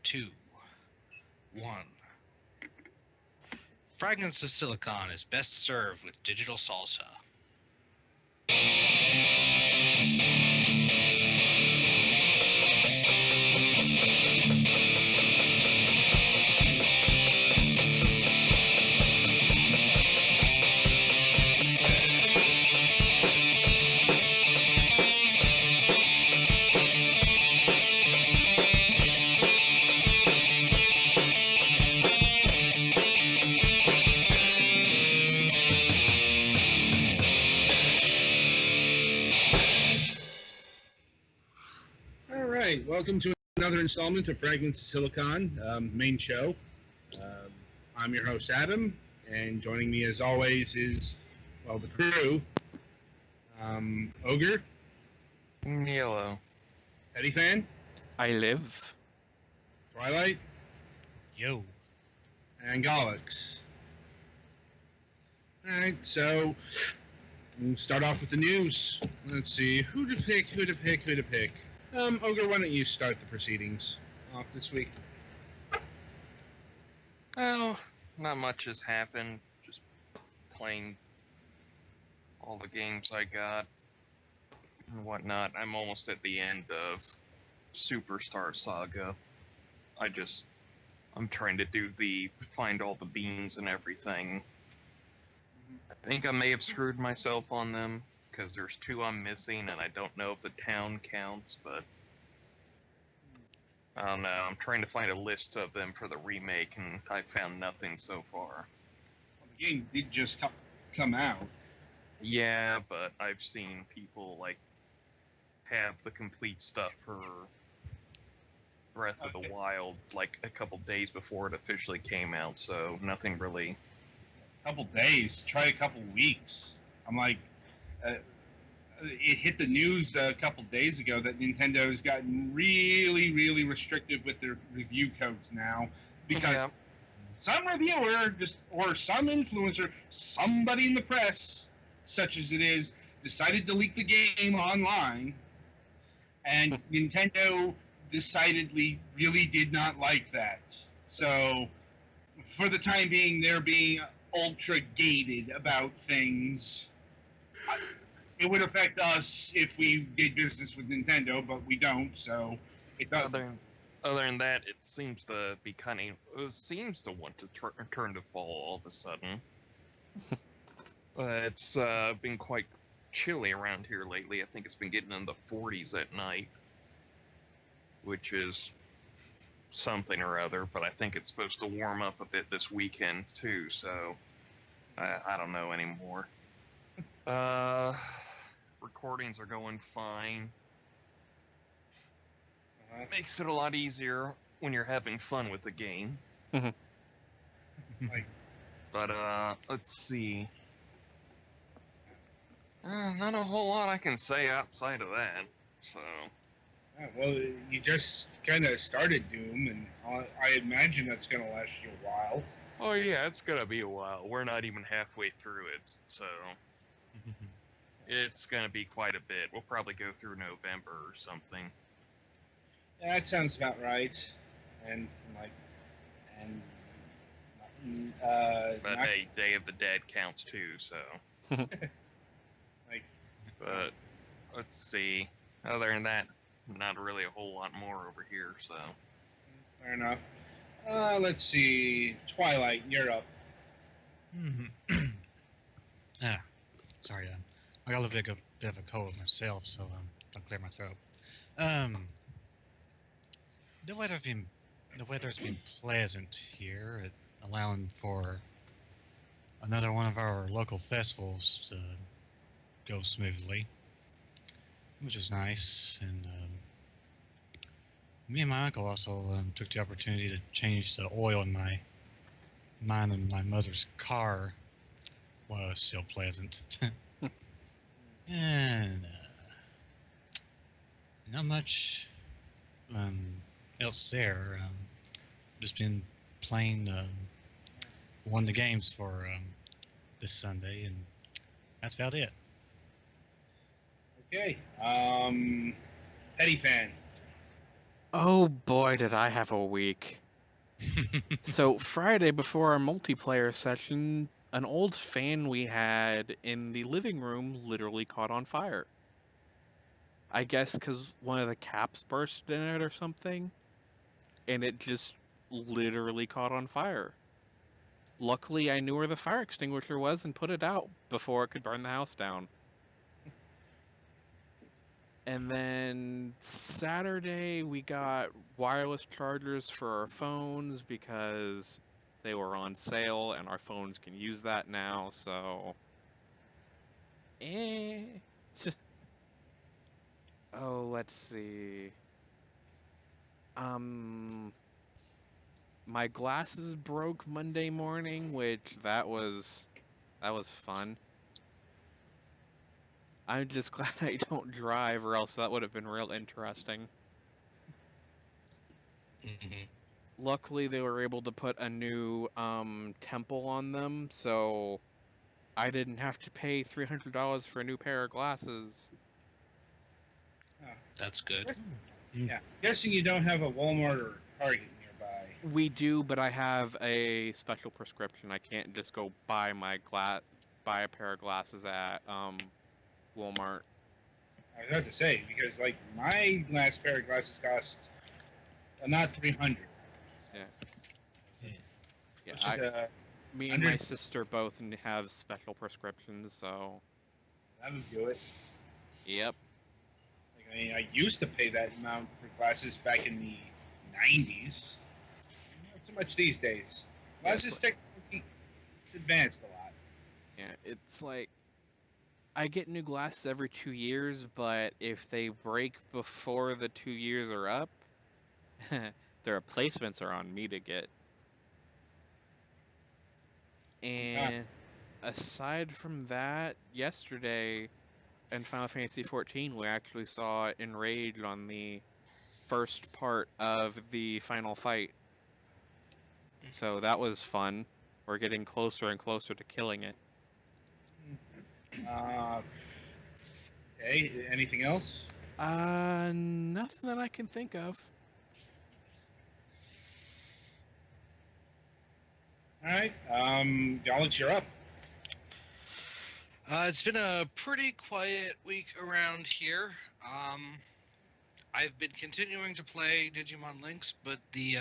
2, 1. Fragments of Silicon is best served with digital salsa. Welcome to another installment of Fragments of Silicon, main show. I'm your host, Adam, and joining me as always is, well, the crew. Ogre. Yellow. Eddie Fan. I live. Twilight. Yo. And Galax. Alright, so we'll start off with the news. Let's see, who to pick. Ogre, why don't you start the proceedings off this week? Well, not much has happened. Just playing all the games I got and whatnot. I'm almost at the end of Superstar Saga. I'm trying to find all the beans and everything. I think I may have screwed myself on them, because there's 2 I'm missing, and I don't know if the town counts, but I don't know. I'm trying to find a list of them for the remake, and I found nothing so far. Well, the game did just come out. Yeah, but I've seen people, have the complete stuff for Breath of the Wild, a couple days before it officially came out, so nothing really. A couple days? Try a couple weeks. I'm like... it hit the news a couple days ago that Nintendo has gotten really, really restrictive with their review codes now, because some reviewer or some influencer, somebody in the press, such as it is, decided to leak the game online, and Nintendo decidedly really did not like that. So, for the time being, they're being ultra gated about things. It would affect us if we did business with Nintendo, but we don't, so it doesn't. Other than that, it seems to be it seems to want to turn to fall all of a sudden. It's been quite chilly around here lately. I think it's been getting in the 40s at night, which is something or other, but I think it's supposed to warm up a bit this weekend too, so I don't know anymore. Recordings are going fine. Makes it a lot easier when you're having fun with the game. But let's see. Not a whole lot I can say outside of that. So. Well, you just kind of started Doom, and I imagine that's going to last you a while. Oh yeah, it's gonna be a while. We're not even halfway through it, so. It's gonna be quite a bit. We'll probably go through November or something. Yeah, that sounds about right. But hey, Day of the Dead counts too, so. But let's see. Other than that, not really a whole lot more over here. So. Fair enough. Let's see. Twilight, you're up. Sorry, I got a bit of a cold myself, so I'll clear my throat. The weather's been pleasant here, allowing for another one of our local festivals to go smoothly, which is nice. And me and my uncle also took the opportunity to change the oil in mine and my mother's car while it was still pleasant. And not much else there. Just been playing one of the games for this Sunday, and that's about it. Okay. Eddie Fan. Oh boy, did I have a week. So Friday before our multiplayer session, an old fan we had in the living room literally caught on fire. I guess because one of the caps burst in it or something, and it just literally caught on fire. Luckily, I knew where the fire extinguisher was and put it out before it could burn the house down. And then Saturday, we got wireless chargers for our phones because they were on sale and our phones can use that now, so. Eh. Oh, let's see. My glasses broke Monday morning, which that was fun. I'm just glad I don't drive, or else that would have been real interesting. Luckily, they were able to put a new temple on them, so I didn't have to pay $300 for a new pair of glasses. That's good. Yeah, guessing you don't have a Walmart or Target nearby. We do, but I have a special prescription. I can't just go buy a pair of glasses at Walmart. I was about to say, because like my last pair of glasses cost not 300. Yeah, me and my sister both have special prescriptions, so that would do it. Yep. Like, I mean, I used to pay that amount for glasses back in the 90s. Not so much these days. Glasses technology, it's advanced a lot. Yeah, it's like I get new glasses every 2 years, but if they break before the 2 years are up, the replacements are on me to get. And aside from that, yesterday in Final Fantasy XIV, we actually saw Enrage on the first part of the final fight. So that was fun. We're getting closer and closer to killing it. Okay, anything else? Nothing that I can think of. Alright, Alex, you're up. It's been a pretty quiet week around here. I've been continuing to play Digimon Links, but the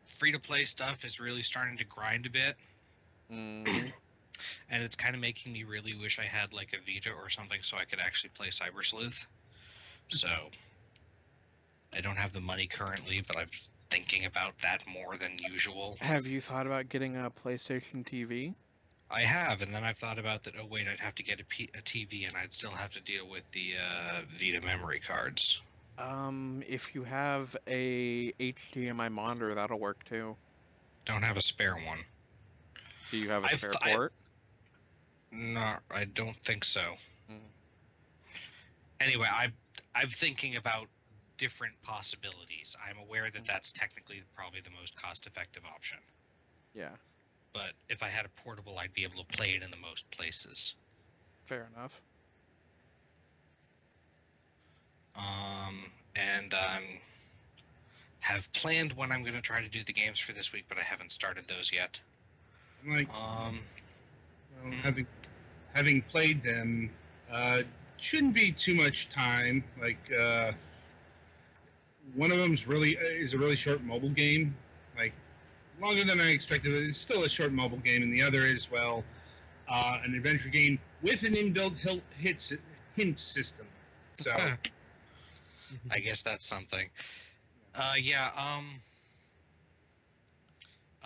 free-to-play stuff is really starting to grind a bit. Mm-hmm. And it's kind of making me really wish I had like a Vita or something so I could actually play Cyber Sleuth. So I don't have the money currently, but I'm thinking about that more than usual. Have you thought about getting a PlayStation TV? I have, and then I've thought about that. Oh wait, I'd have to get a TV, and I'd still have to deal with the Vita memory cards. If you have a HDMI monitor, that'll work too. Don't have a spare one. Do you have a spare port? No, I don't think so. Mm. Anyway, I'm thinking about different possibilities. I'm aware that that's technically probably the most cost-effective option. Yeah. But if I had a portable, I'd be able to play it in the most places. Fair enough. And have planned when I'm going to try to do the games for this week, but I haven't started those yet. Like, having played them, shouldn't be too much time. Like, one of them is a really short mobile game, like longer than I expected. But it's still a short mobile game, and the other is an adventure game with an inbuilt hint system. So, I guess that's something.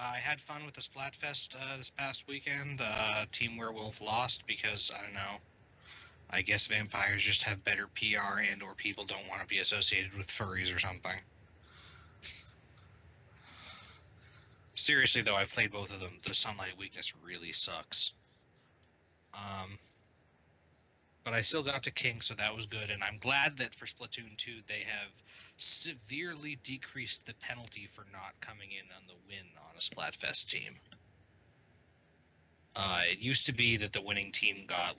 I had fun with the Splatfest this past weekend. Team Werewolf lost because, I don't know, I guess vampires just have better PR and or people don't want to be associated with furries or something. Seriously, though, I've played both of them. The Sunlight Weakness really sucks. But I still got to King, so that was good. And I'm glad that for Splatoon 2, they have severely decreased the penalty for not coming in on the win on a Splatfest team. It used to be that the winning team got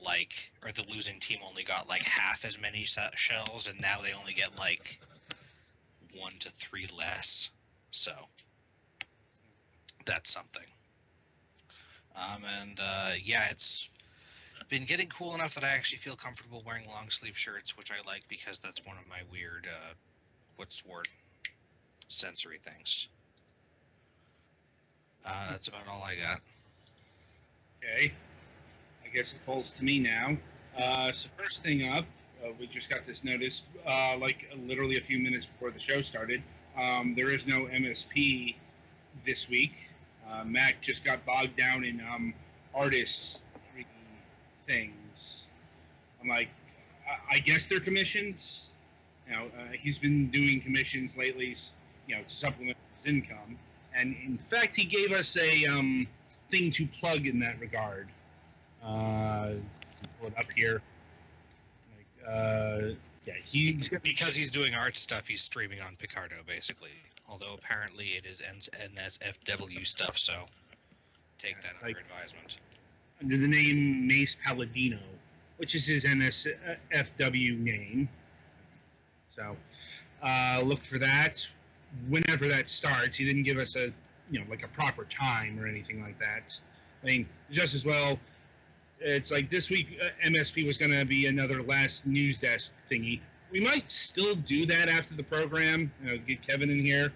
or the losing team only got half as many shells, and now they only get 1 to 3 less. So that's something. Yeah, it's been getting cool enough that I actually feel comfortable wearing long sleeve shirts, which I like because that's one of my weird, what's the word? Sensory things. That's about all I got. Okay. I guess it falls to me now. So first thing up, we just got this notice, literally a few minutes before the show started. There is no MSP this week. Mac just got bogged down in artistry things. I'm like, I guess they're commissions. He's been doing commissions lately, to supplement his income. And in fact, he gave us a thing to plug in that regard. Pull it up here. Because he's doing art stuff, he's streaming on Picardo, basically. Although apparently it is NSFW stuff, so take that under advisement. Under the name Mace Palladino, which is his NSFW name. So look for that whenever that starts. He didn't give us a proper time or anything like that. I mean, just as well. It's like this week, MSP was going to be another last news desk thingy. We might still do that after the program. Get Kevin in here.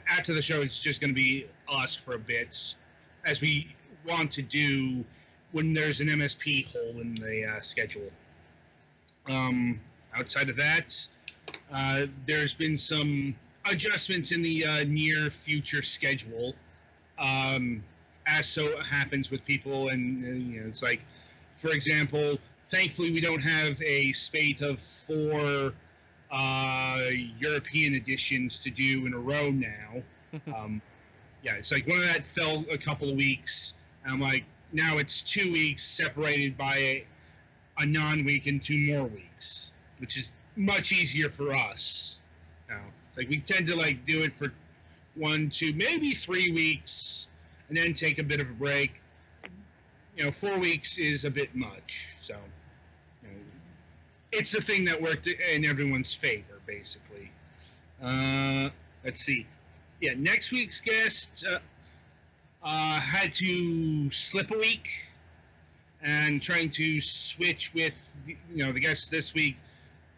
After the show, it's just going to be us for a bit, as we want to do when there's an MSP hole in the schedule. Outside of that, there's been some adjustments in the near future schedule. As so happens with people, and it's like, for example, thankfully we don't have a spate of 4 European editions to do in a row now. It's like one of that fell a couple of weeks, and I'm like, now it's 2 weeks separated by a non-week and 2 more weeks, which is much easier for us. It's like we tend to do it for 1, 2, maybe 3 weeks, and then take a bit of a break. 4 weeks is a bit much. So it's the thing that worked in everyone's favor, basically. Let's see. Yeah, next week's guest had to slip a week, and trying to switch with the guests this week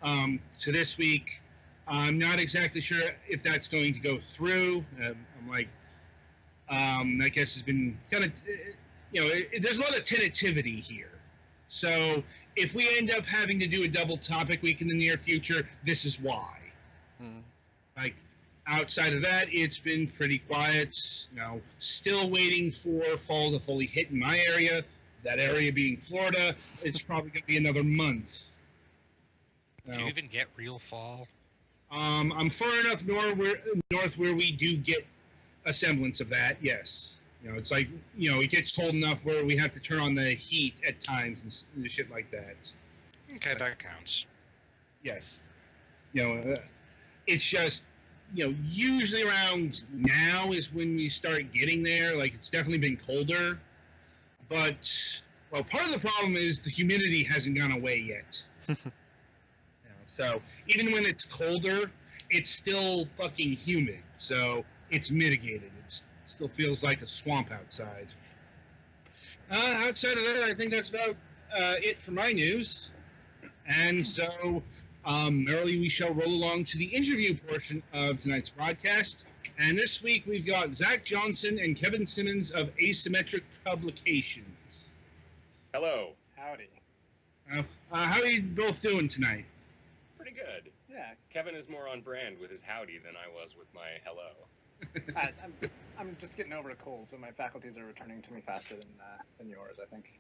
to this week. I'm not exactly sure if that's going to go through. I'm like, that guess has been kind of, there's a lot of tentativity here. So if we end up having to do a double topic week in the near future, this is why. Like, outside of that, it's been pretty quiet. Still waiting for fall to fully hit in my area. That area being Florida, it's probably going to be another month. Do you even get real fall? I'm far enough north where we do get a semblance of that, yes. It's like, it gets cold enough where we have to turn on the heat at times and shit like that. Okay, that counts. Yes. It's just, usually around now is when we start getting there. Like, it's definitely been colder. But, well, part of the problem is the humidity hasn't gone away yet. So, even when it's colder, it's still fucking humid. So, it's mitigated. It still feels like a swamp outside. Outside of that, I think that's about it for my news. And so, merrily we shall roll along to the interview portion of tonight's broadcast. And this week we've got Zack Johnson and Kevin Simmons of Asymmetric Publications. Hello. Howdy. How are you both doing tonight? Pretty good. Yeah, Kevin is more on brand with his howdy than I was with my hello. I'm just getting over a cold, so my faculties are returning to me faster than yours, I think.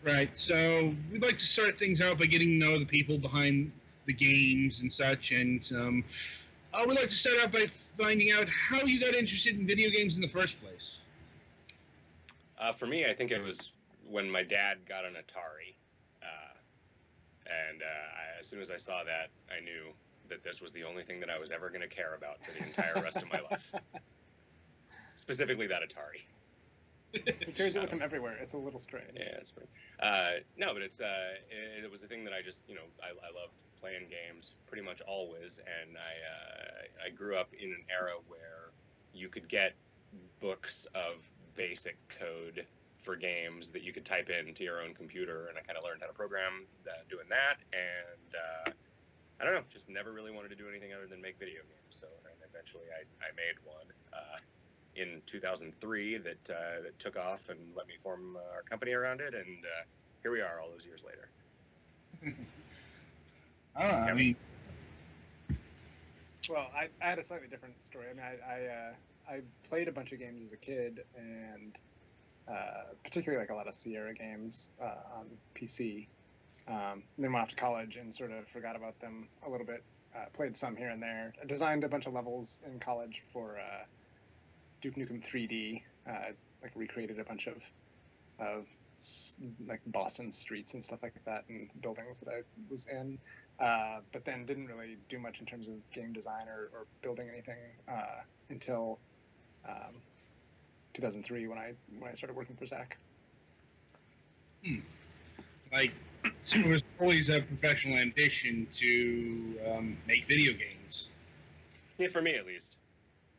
Right. So we'd like to start things out by getting to know the people behind the games and such, and we'd like to start out by finding out how you got interested in video games in the first place. For me, I think it was when my dad got an Atari, and as soon as I saw that, I knew that this was the only thing that I was ever going to care about for the entire rest of my life. Specifically that Atari. He carries it with him everywhere. It's a little strange. Yeah, it's pretty. No, but it was a thing that I just, I loved playing games pretty much always, and I grew up in an era where you could get books of basic code for games that you could type into your own computer, and I kind of learned how to program doing that, and I don't know, just never really wanted to do anything other than make video games. So and eventually I made one in 2003 that took off and let me form our company around it, and here we are all those years later. I don't know. I mean, Well, I had a slightly different story. I mean, I played a bunch of games as a kid, and particularly like a lot of Sierra games on PC. And then went off to college and sort of forgot about them a little bit. Played some here and there. I designed a bunch of levels in college for Duke Nukem 3D. Like recreated a bunch of like Boston streets and stuff like that, and buildings that I was in. But then didn't really do much in terms of game design or building anything until 2003 when I started working for Zack. like, so it was always a professional ambition to make video games. Yeah, for me at least.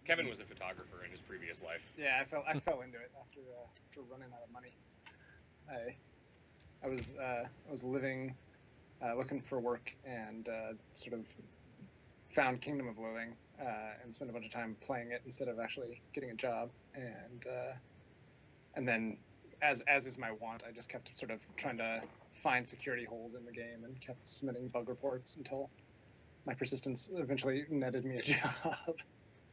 Kevin was a photographer in his previous life. Yeah, I fell into it after running out of money. I was living, looking for work, and sort of found Kingdom of Loathing and spent a bunch of time playing it instead of actually getting a job. And then, as is my wont, I just kept sort of trying to find security holes in the game and kept submitting bug reports until my persistence eventually netted me a job.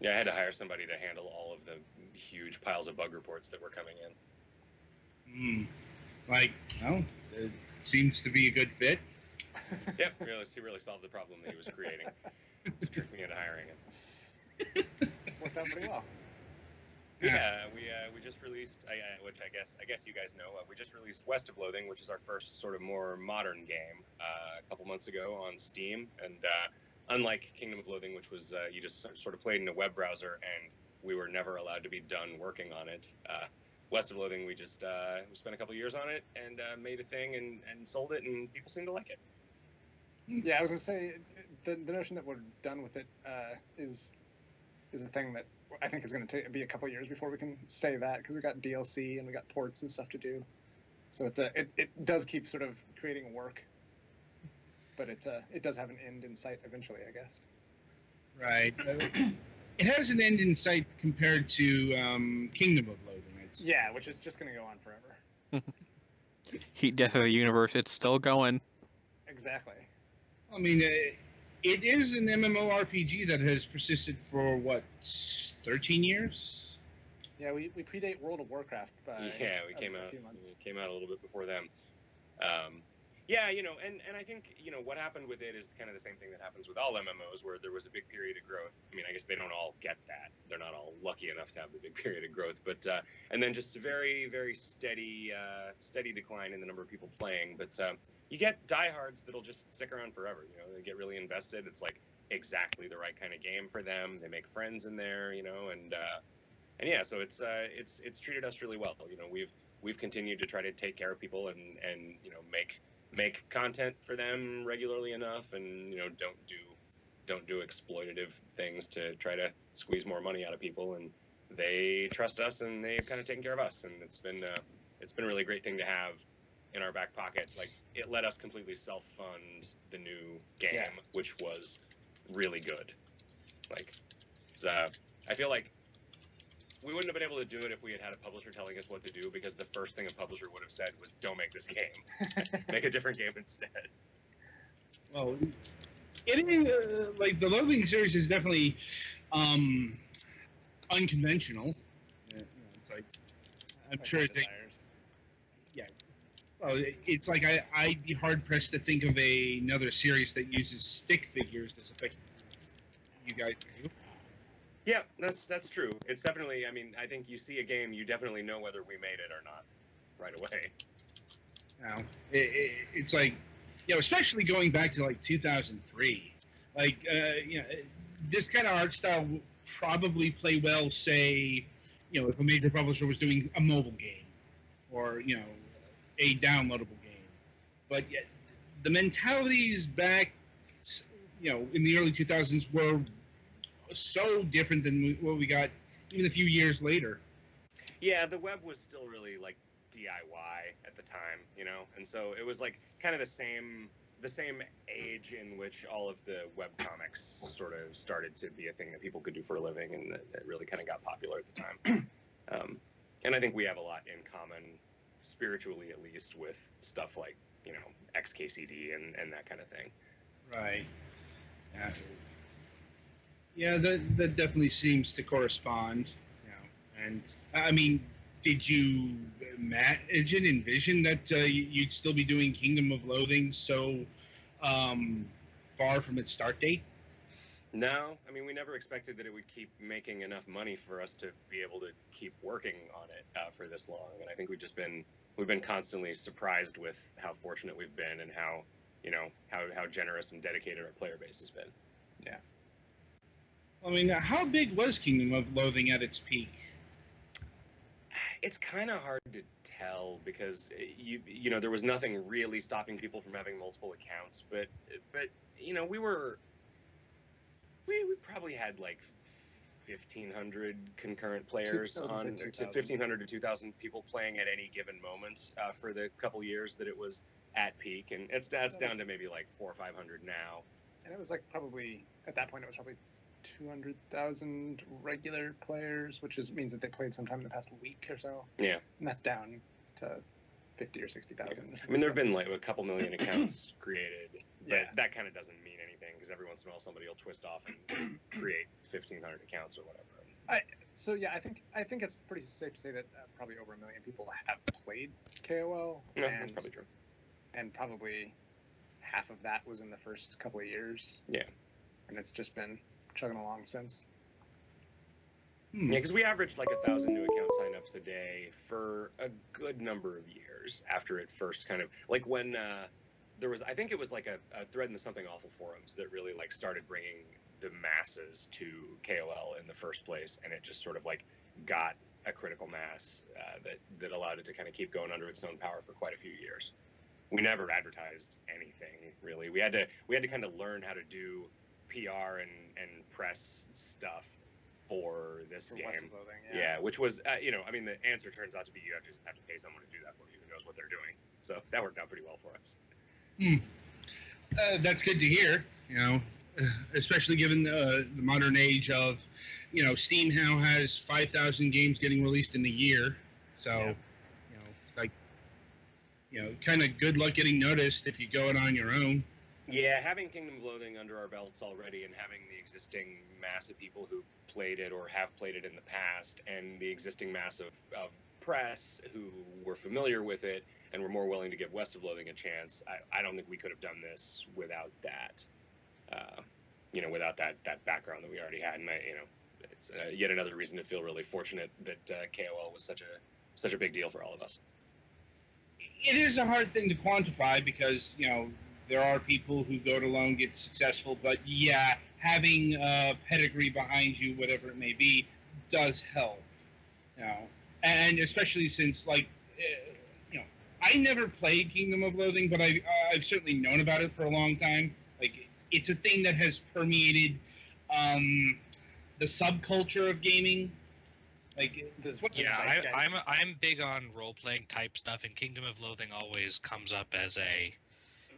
Yeah, I had to hire somebody to handle all of the huge piles of bug reports that were coming in. Like, well, it seems to be a good fit. Yep, he really solved the problem that he was creating. Tricked me into hiring him. Worked out pretty well. Yeah, we just released, which I guess you guys know, we just released West of Loathing, which is our first sort of more modern game, a couple months ago on Steam. And unlike Kingdom of Loathing, which was you just sort of played in a web browser and we were never allowed to be done working on it. West of Loathing, we just we spent a couple years on it and made a thing and sold it, and people seem to like it. Yeah, I was gonna say the notion that we're done with it is a thing that I think is going to be a couple years before we can say that, because we got DLC and we got ports and stuff to do. So it does keep sort of creating work, but it does have an end in sight eventually, I guess. Right. It has an end in sight compared to Kingdom of Loathing. Yeah, which is just going to go on forever. Heat Death of the Universe, it's still going. Exactly. I mean, it is an MMORPG that has persisted for, what, 13 years? Yeah, we predate World of Warcraft by we came out a few months. We came out a little bit before them. Yeah, and I think, what happened with it is kind of the same thing that happens with all MMOs, where there was a big period of growth. I mean, I guess they don't all get that. They're not all lucky enough to have the big period of growth, but and then just a very, very steady decline in the number of people playing. But you get diehards that'll just stick around forever. They get really invested. It's like exactly the right kind of game for them. They make friends in there, and yeah, so it's treated us really well. We've continued to try to take care of people and make content for them regularly enough, and don't do exploitative things to try to squeeze more money out of people, and they trust us and they've kind of taken care of us, and it's been a really great thing to have in our back pocket. Like, it let us completely self-fund the new game, which was really good. Like, I feel like we wouldn't have been able to do it if we had a publisher telling us what to do, because the first thing a publisher would have said was, don't make this game. Make a different game instead. Well, it is, like, the Loathing series is definitely unconventional. It's like, I'm sure they... Yeah. Well, it's like I'd be hard-pressed to think of another series that uses stick figures as effectively as you guys do. Yeah, that's true. It's definitely, I mean, I think you see a game, you definitely know whether we made it or not right away. Now, it's like, especially going back to like 2003, like, this kind of art style would probably play well, say, if a major publisher was doing a mobile game or, a downloadable game. But yet, the mentalities back in the early 2000s were so different than what we got even a few years later. Yeah, the web was still really like DIY at the time, and so it was like kind of the same age in which all of the web comics sort of started to be a thing that people could do for a living, and that really kind of got popular at the time. And I think we have a lot in common, spiritually at least, with stuff like XKCD and that kind of thing. Right. Yeah, that definitely seems to correspond. And I mean, did you envision that you'd still be doing Kingdom of Loathing so far from its start date? No, I mean, we never expected that it would keep making enough money for us to be able to keep working on it for this long. And I think we've been constantly surprised with how fortunate we've been and how generous and dedicated our player base has been. Yeah. I mean, how big was Kingdom of Loathing at its peak? It's kind of hard to tell because there was nothing really stopping people from having multiple accounts, but we probably had like 1,500 concurrent players on 1,500 to 2,000 people playing at any given moment for the couple years that it was at peak, and that's down to maybe like 400 or 500 now. And it was like probably at that point it was probably 200,000 regular players, which means that they played sometime in the past week or so. Yeah, and that's down to 50 or 60,000. Yeah. I mean, there have been like a couple million accounts created, but Yeah. that kind of doesn't mean anything because every once in a while somebody will twist off and create 1,500 accounts or whatever. So yeah, I think it's pretty safe to say that probably over 1 million people have played KOL. Yeah, and, that's probably true. And probably half of that was in the first couple of years. Yeah. And it's just been chugging along since. Yeah, because we averaged like 1,000 new account signups a day for a good number of years after it first kind of like when there was, I think it was like a thread in the Something Awful forums that really like started bringing the masses to KOL in the first place, and it just sort of like got a critical mass that allowed it to kind of keep going under its own power for quite a few years. We never advertised anything really. We had to kind of learn how to do PR and press stuff for this game. Yeah, which was, I mean, the answer turns out to be you just have to pay someone to do that for you who knows what they're doing. So that worked out pretty well for us. That's good to hear, especially given the modern age of, Steam now has 5,000 games getting released in a year. So, like, kind of good luck getting noticed if you go it on your own. Yeah, having Kingdom of Loathing under our belts already and having the existing mass of people who've played it or have played it in the past and the existing mass of press who were familiar with it and were more willing to give West of Loathing a chance, I don't think we could have done this without that, without that background that we already had. And, it's yet another reason to feel really fortunate that KOL was such a big deal for all of us. It is a hard thing to quantify because, there are people who go it alone, get successful, but yeah, having a pedigree behind you, whatever it may be, does help. And especially since, like, I never played Kingdom of Loathing, but I've certainly known about it for a long time. Like, it's a thing that has permeated the subculture of gaming. Like, I'm big on role-playing type stuff, and Kingdom of Loathing always comes up as a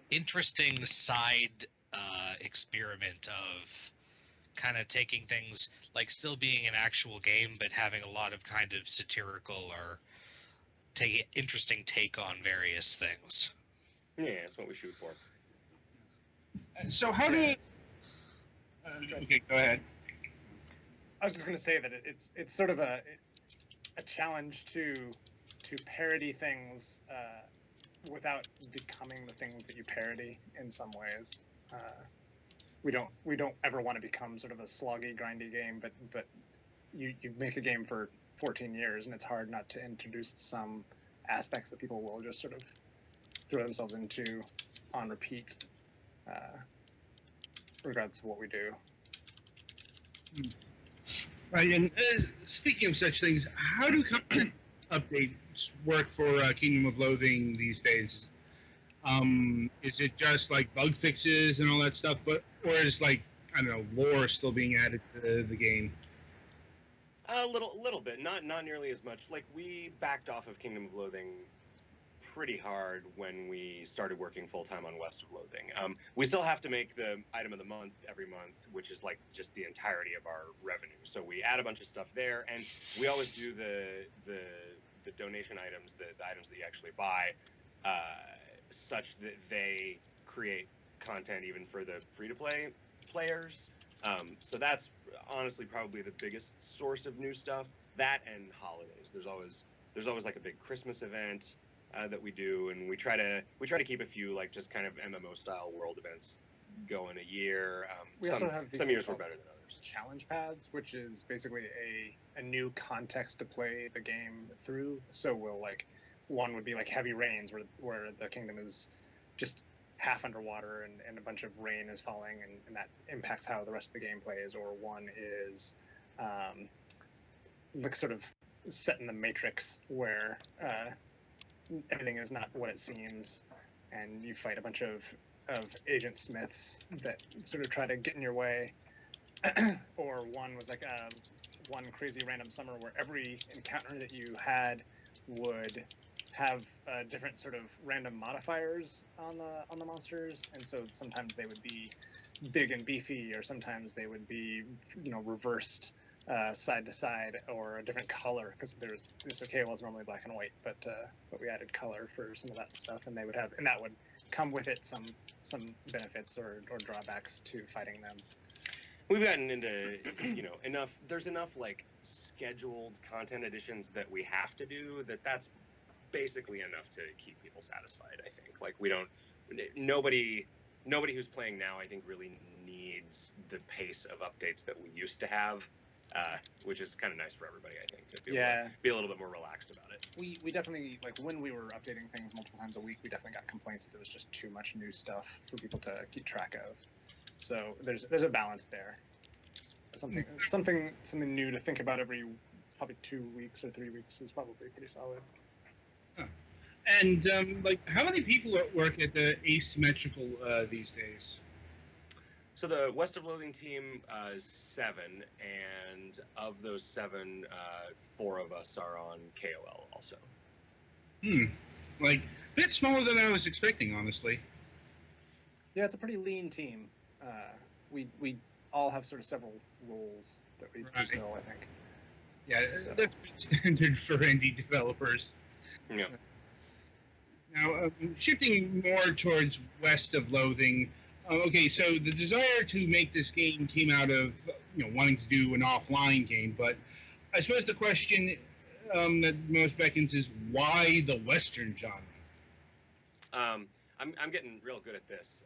interesting side experiment of kind of taking things like still being an actual game but having a lot of kind of satirical or interesting take on various things. Yeah, that's what we shoot for. So how do okay, go ahead. I was just going to say that it's sort of a challenge to parody things without becoming the things that you parody in some ways. We don't ever want to become sort of a sloggy, grindy game, but you make a game for 14 years, and it's hard not to introduce some aspects that people will just sort of throw themselves into on repeat, regardless of what we do. Right, and speaking of such things, how do content updates work for Kingdom of Loathing these days? Is it just like bug fixes and all that stuff, or is like, I don't know, lore still being added to the game? A little bit, not nearly as much. Like, we backed off of Kingdom of Loathing pretty hard when we started working full time on West of Loathing. We still have to make the item of the month every month, which is like just the entirety of our revenue. So we add a bunch of stuff there, and we always do the donation items, the items that you actually buy, such that they create content even for the free-to-play players. So that's honestly probably the biggest source of new stuff. That and holidays. There's always like a big Christmas event that we do, and we try to keep a few like just kind of MMO style world events going a year. We also have these some years were called better than others. challenge pads, which is basically a new context to play the game through. So we'll like, one would be like heavy rains where the kingdom is just half underwater and a bunch of rain is falling and that impacts how the rest of the game plays. Or one is like sort of set in the Matrix where everything is not what it seems, and you fight a bunch of Agent Smiths that sort of try to get in your way. Or one was like one crazy random summer where every encounter that you had would have different sort of random modifiers on the monsters, and so sometimes they would be big and beefy, or sometimes they would be, you know, reversed side to side, or a different color, because this was normally black and white, but we added color for some of that stuff, and that would come with it some benefits or drawbacks to fighting them. We've gotten into, you know, there's enough like scheduled content additions that we have to do that's basically enough to keep people satisfied, I think. Like, nobody who's playing now, I think, really needs the pace of updates that we used to have, which is kind of nice for everybody, I think, to be a little bit more relaxed about it. We definitely, like, when we were updating things multiple times a week, we definitely got complaints that there was just too much new stuff for people to keep track of. So there's a balance there. Something new to think about every probably 2 weeks or 3 weeks is probably pretty solid. Huh. And like, how many people work at the Asymmetrical these days? So the West of Loathing team is 7, and of those 7, 4 of us are on KOL also. Like, a bit smaller than I was expecting, honestly. Yeah, it's a pretty lean team. We all have sort of several roles that we fill, I think. Yeah, So. that's standard for indie developers. Yeah. Now, shifting more towards West of Loathing. Okay, so the desire to make this game came out of, you know, wanting to do an offline game, but I suppose the question that most beckons is, why the Western genre? I'm getting real good at this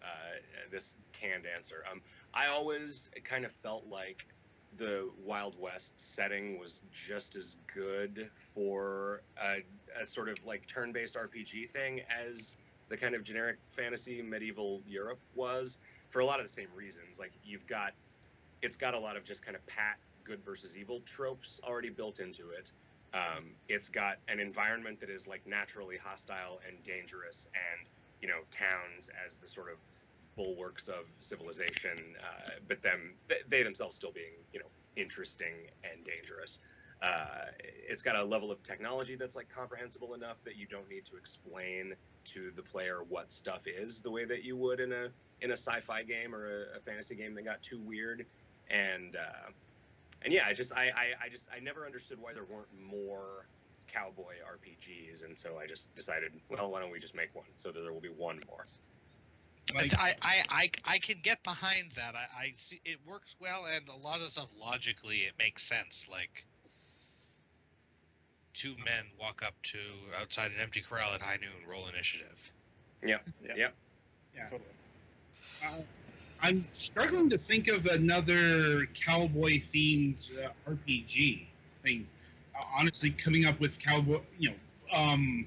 canned answer. I always kind of felt like the Wild West setting was just as good for a sort of like turn-based RPG thing as the kind of generic fantasy medieval Europe was, for a lot of the same reasons. Like, it's got a lot of just kind of pat good versus evil tropes already built into it. It's got an environment that is like naturally hostile and dangerous, and, you know, towns as the sort of bulwarks of civilization, but they themselves still being, you know, interesting and dangerous. It's got a level of technology that's like comprehensible enough that you don't need to explain to the player what stuff is the way that you would in a sci-fi game or a fantasy game that got too weird. And yeah, I never understood why there weren't more cowboy RPGs, and so I just decided, well, why don't we just make one so that there will be one more. Like, I can get behind that. I see it works well, and a lot of stuff logically it makes sense. Like, 2 men walk up to outside an empty corral at high noon, roll initiative. Yep. Yeah. Totally. I'm struggling to think of another cowboy-themed RPG. I mean, honestly, coming up with cowboy, you know,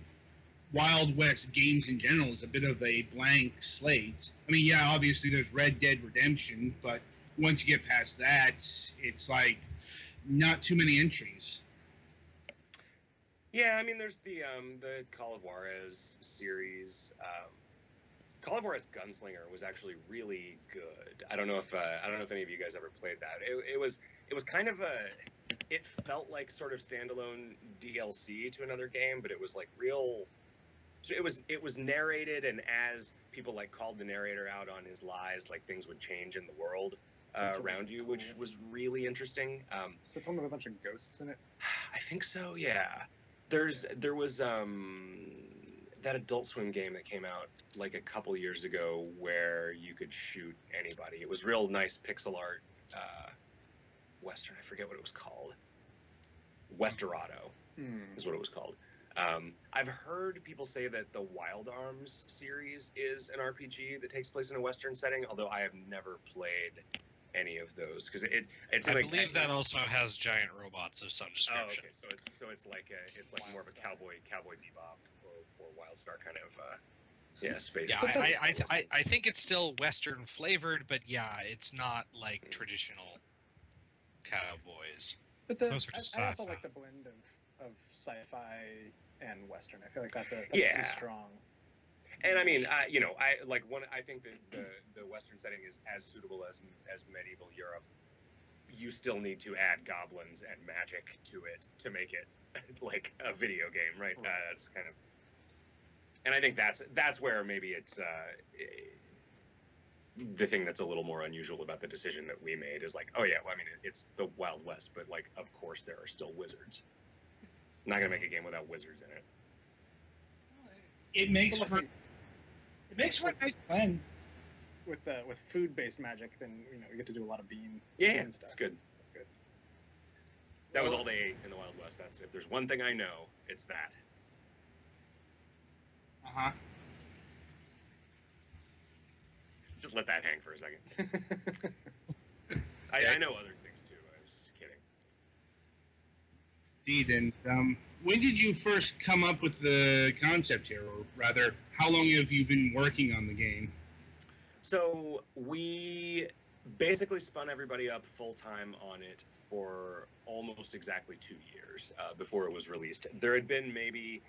Wild West games in general is a bit of a blank slate. I mean, yeah, obviously there's Red Dead Redemption, but once you get past that, it's like not too many entries. Yeah, I mean, there's the Call of Juarez series. Call of War as Gunslinger was actually really good. I don't know if any of you guys ever played that. It was kind of it felt like sort of standalone DLC to another game, but it was like real. It was narrated, and as people like called the narrator out on his lies, like things would change in the world around you, which was really interesting. Is it one with a bunch of ghosts in it? I think so. Yeah. There was that Adult Swim game that came out like a couple years ago where you could shoot anybody. It was real nice pixel art Western. I forget what it was called. Westerado is what it was called. I've heard people say that the Wild Arms series is an RPG that takes place in a Western setting, although I have never played any of those because it's. I believe that also has giant robots of some description. Oh, okay. So it's like more of a cowboy bebop or Wildstar kind of space. Yeah, I think it's still Western flavored, but yeah, it's not like traditional cowboys. But Closer to I sci-fi. also like the blend of sci-fi and Western. I feel like that's pretty strong. And I mean, I think that the Western setting is as suitable as medieval Europe. You still need to add goblins and magic to it to make it like a video game, right? That's kind of, and I think that's where maybe it's the thing that's a little more unusual about the decision that we made is like, oh yeah, well, I mean, it's the Wild West, but like, of course, there are still wizards. I'm not gonna make a game without wizards in it. It makes for a nice blend. With food-based magic, then you get to do a lot of bean. Yeah, stuff. that's good. That's good. That was all they ate in the Wild West. That's if there's one thing I know, it's that. Just let that hang for a second. I know other things too. I was just kidding. Indeed. And when did you first come up with the concept here, or rather, how long have you been working on the game? So we basically spun everybody up full-time on it for almost exactly 2 years before it was released. There had been maybe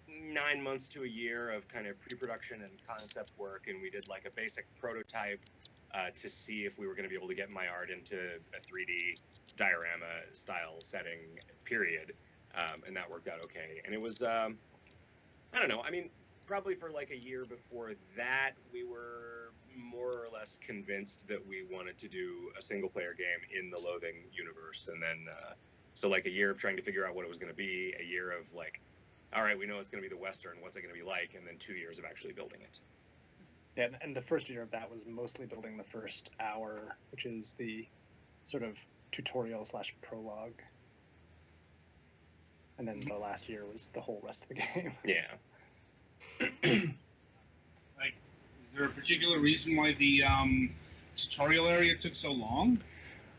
9 months to a year of kind of pre-production and concept work, and we did like a basic prototype to see if we were going to be able to get my art into a 3D diorama style setting, period. And that worked out okay. And it was, I don't know, I mean, probably for like a year before that, we were more or less convinced that we wanted to do a single player game in the Loathing universe. And then, so like a year of trying to figure out what it was going to be, a year of like, all right, we know it's going to be the Western, what's it going to be like? And then 2 years of actually building it. Yeah, and the first year of that was mostly building the first hour, which is the sort of tutorial / prologue. And then the last year was the whole rest of the game. Yeah. Like, is there a particular reason why the tutorial area took so long?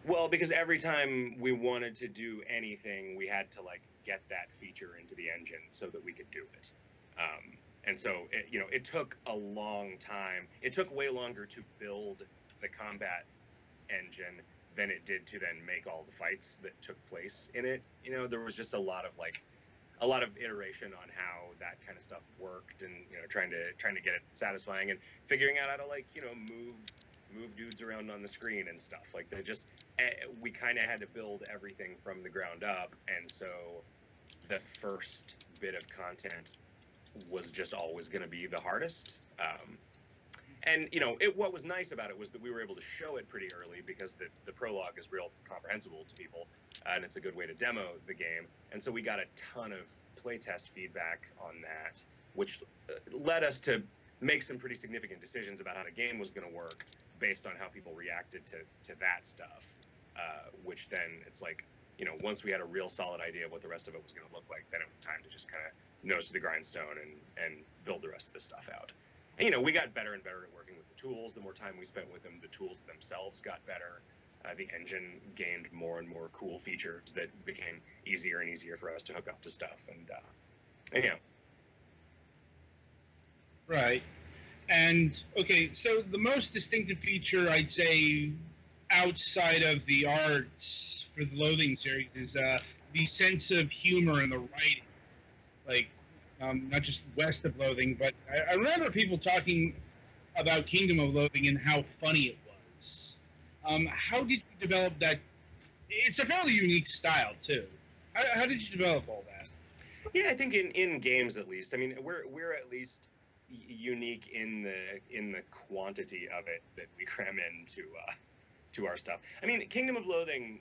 Well, because every time we wanted to do anything, we had to like get that feature into the engine so that we could do it. And so, it took a long time. It took way longer to build the combat engine than it did to then make all the fights that took place in it. There was just a lot of iteration on how that kind of stuff worked, and trying to get it satisfying and figuring out how to move dudes around on the screen and stuff. Like we kind of had to build everything from the ground up, and so the first bit of content was just always going to be the hardest. And what was nice about it was that we were able to show it pretty early because the prologue is real comprehensible to people, and it's a good way to demo the game. And so we got a ton of playtest feedback on that, which led us to make some pretty significant decisions about how the game was going to work based on how people reacted to that stuff. Which then it's like, once we had a real solid idea of what the rest of it was going to look like, then it was time to just kind of nose to the grindstone and build the rest of the stuff out. And, we got better and better at working with the tools. The more time we spent with them, the tools themselves got better. The engine gained more and more cool features that became easier and easier for us to hook up to stuff. And Right. And, okay, so the most distinctive feature, I'd say, outside of the arts for the Loathing series is the sense of humor in the writing. Like, not just west of Loathing, but I remember people talking about Kingdom of Loathing and how funny it was. How did you develop that? It's a fairly unique style too. How did you develop all that? Yeah, I think in games at least. I mean, we're at least unique in the quantity of it that we cram into to our stuff. I mean, Kingdom of Loathing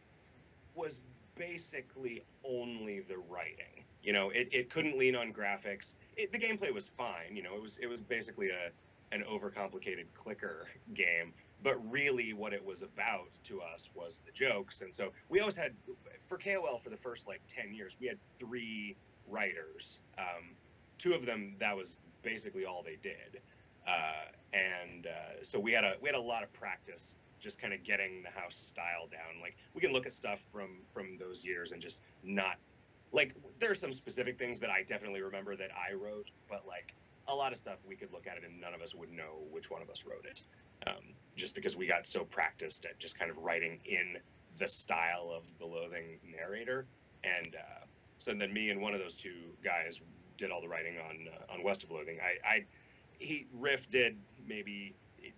was basically only the writing. You know, it couldn't lean on graphics. The gameplay was fine. You know, it was basically an overcomplicated clicker game. But really, what it was about to us was the jokes. And so we always had, for KOL, for the first like 10 years, we had 3 writers. 2 of them, that was basically all they did. So we had a lot of practice just kind of getting the house style down. Like, we can look at stuff from those years and just not, like, there are some specific things that I definitely remember that I wrote, but like a lot of stuff we could look at it and none of us would know which one of us wrote it. Just because we got so practiced at just kind of writing in the style of the Loathing narrator. And so then me and one of those 2 guys did all the writing on West of Loathing. Riff did maybe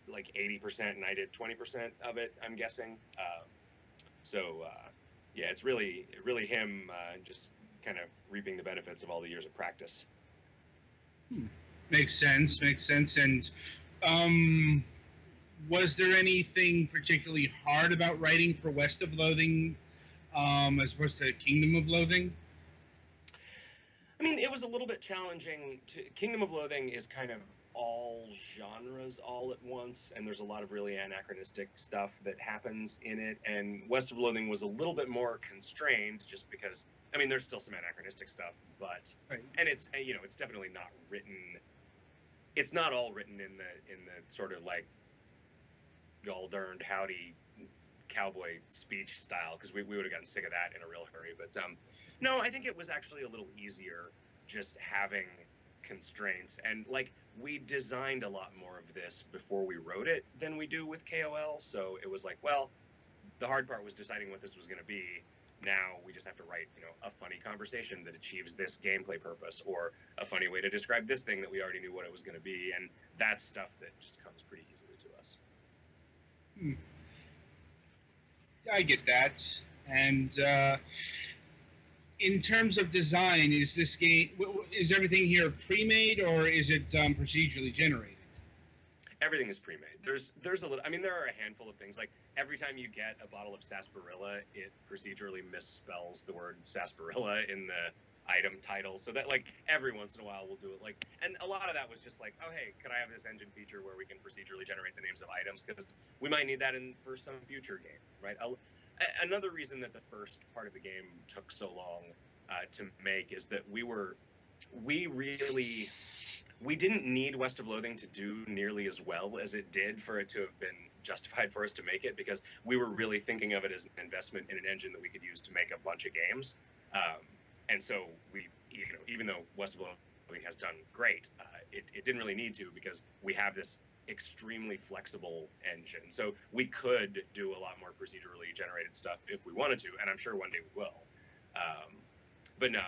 like 80% and I did 20% of it, I'm guessing. Yeah, it's really him just kind of reaping the benefits of all the years of practice. Makes sense. And was there anything particularly hard about writing for West of Loathing as opposed to Kingdom of Loathing? I mean, it was a little bit challenging. Kingdom of Loathing is kind of all genres all at once, and there's a lot of really anachronistic stuff that happens in it. And West of Loathing was a little bit more constrained, just because, I mean, there's still some anachronistic stuff, but right. And it's definitely not written. It's not all written in the sort of like y'all darned howdy cowboy speech style, because we would have gotten sick of that in a real hurry. But no, I think it was actually a little easier just having constraints, and like we designed a lot more of this before we wrote it than we do with KOL. So it was like, well, the hard part was deciding what this was going to be. Now we just have to write, a funny conversation that achieves this gameplay purpose, or a funny way to describe this thing that we already knew what it was going to be, and that's stuff that just comes pretty easily to us. I get that. And in terms of design, is everything here pre-made, or is it procedurally generated? Everything is pre-made. There's a little. I mean, there are a handful of things. Like every time you get a bottle of sarsaparilla, it procedurally misspells the word sarsaparilla in the item title. So that like every once in a while we'll do it. Like, and a lot of that was just like, oh hey, could I have this engine feature where we can procedurally generate the names of items, because we might need that for some future game, right? Another reason that the first part of the game took so long to make is that we didn't need West of Loathing to do nearly as well as it did for it to have been justified for us to make it, because we were really thinking of it as an investment in an engine that we could use to make a bunch of games. And so we, even though West of Loathing has done great, it didn't really need to, because we have this extremely flexible engine. So we could do a lot more procedurally generated stuff if we wanted to, and I'm sure one day we will. But no,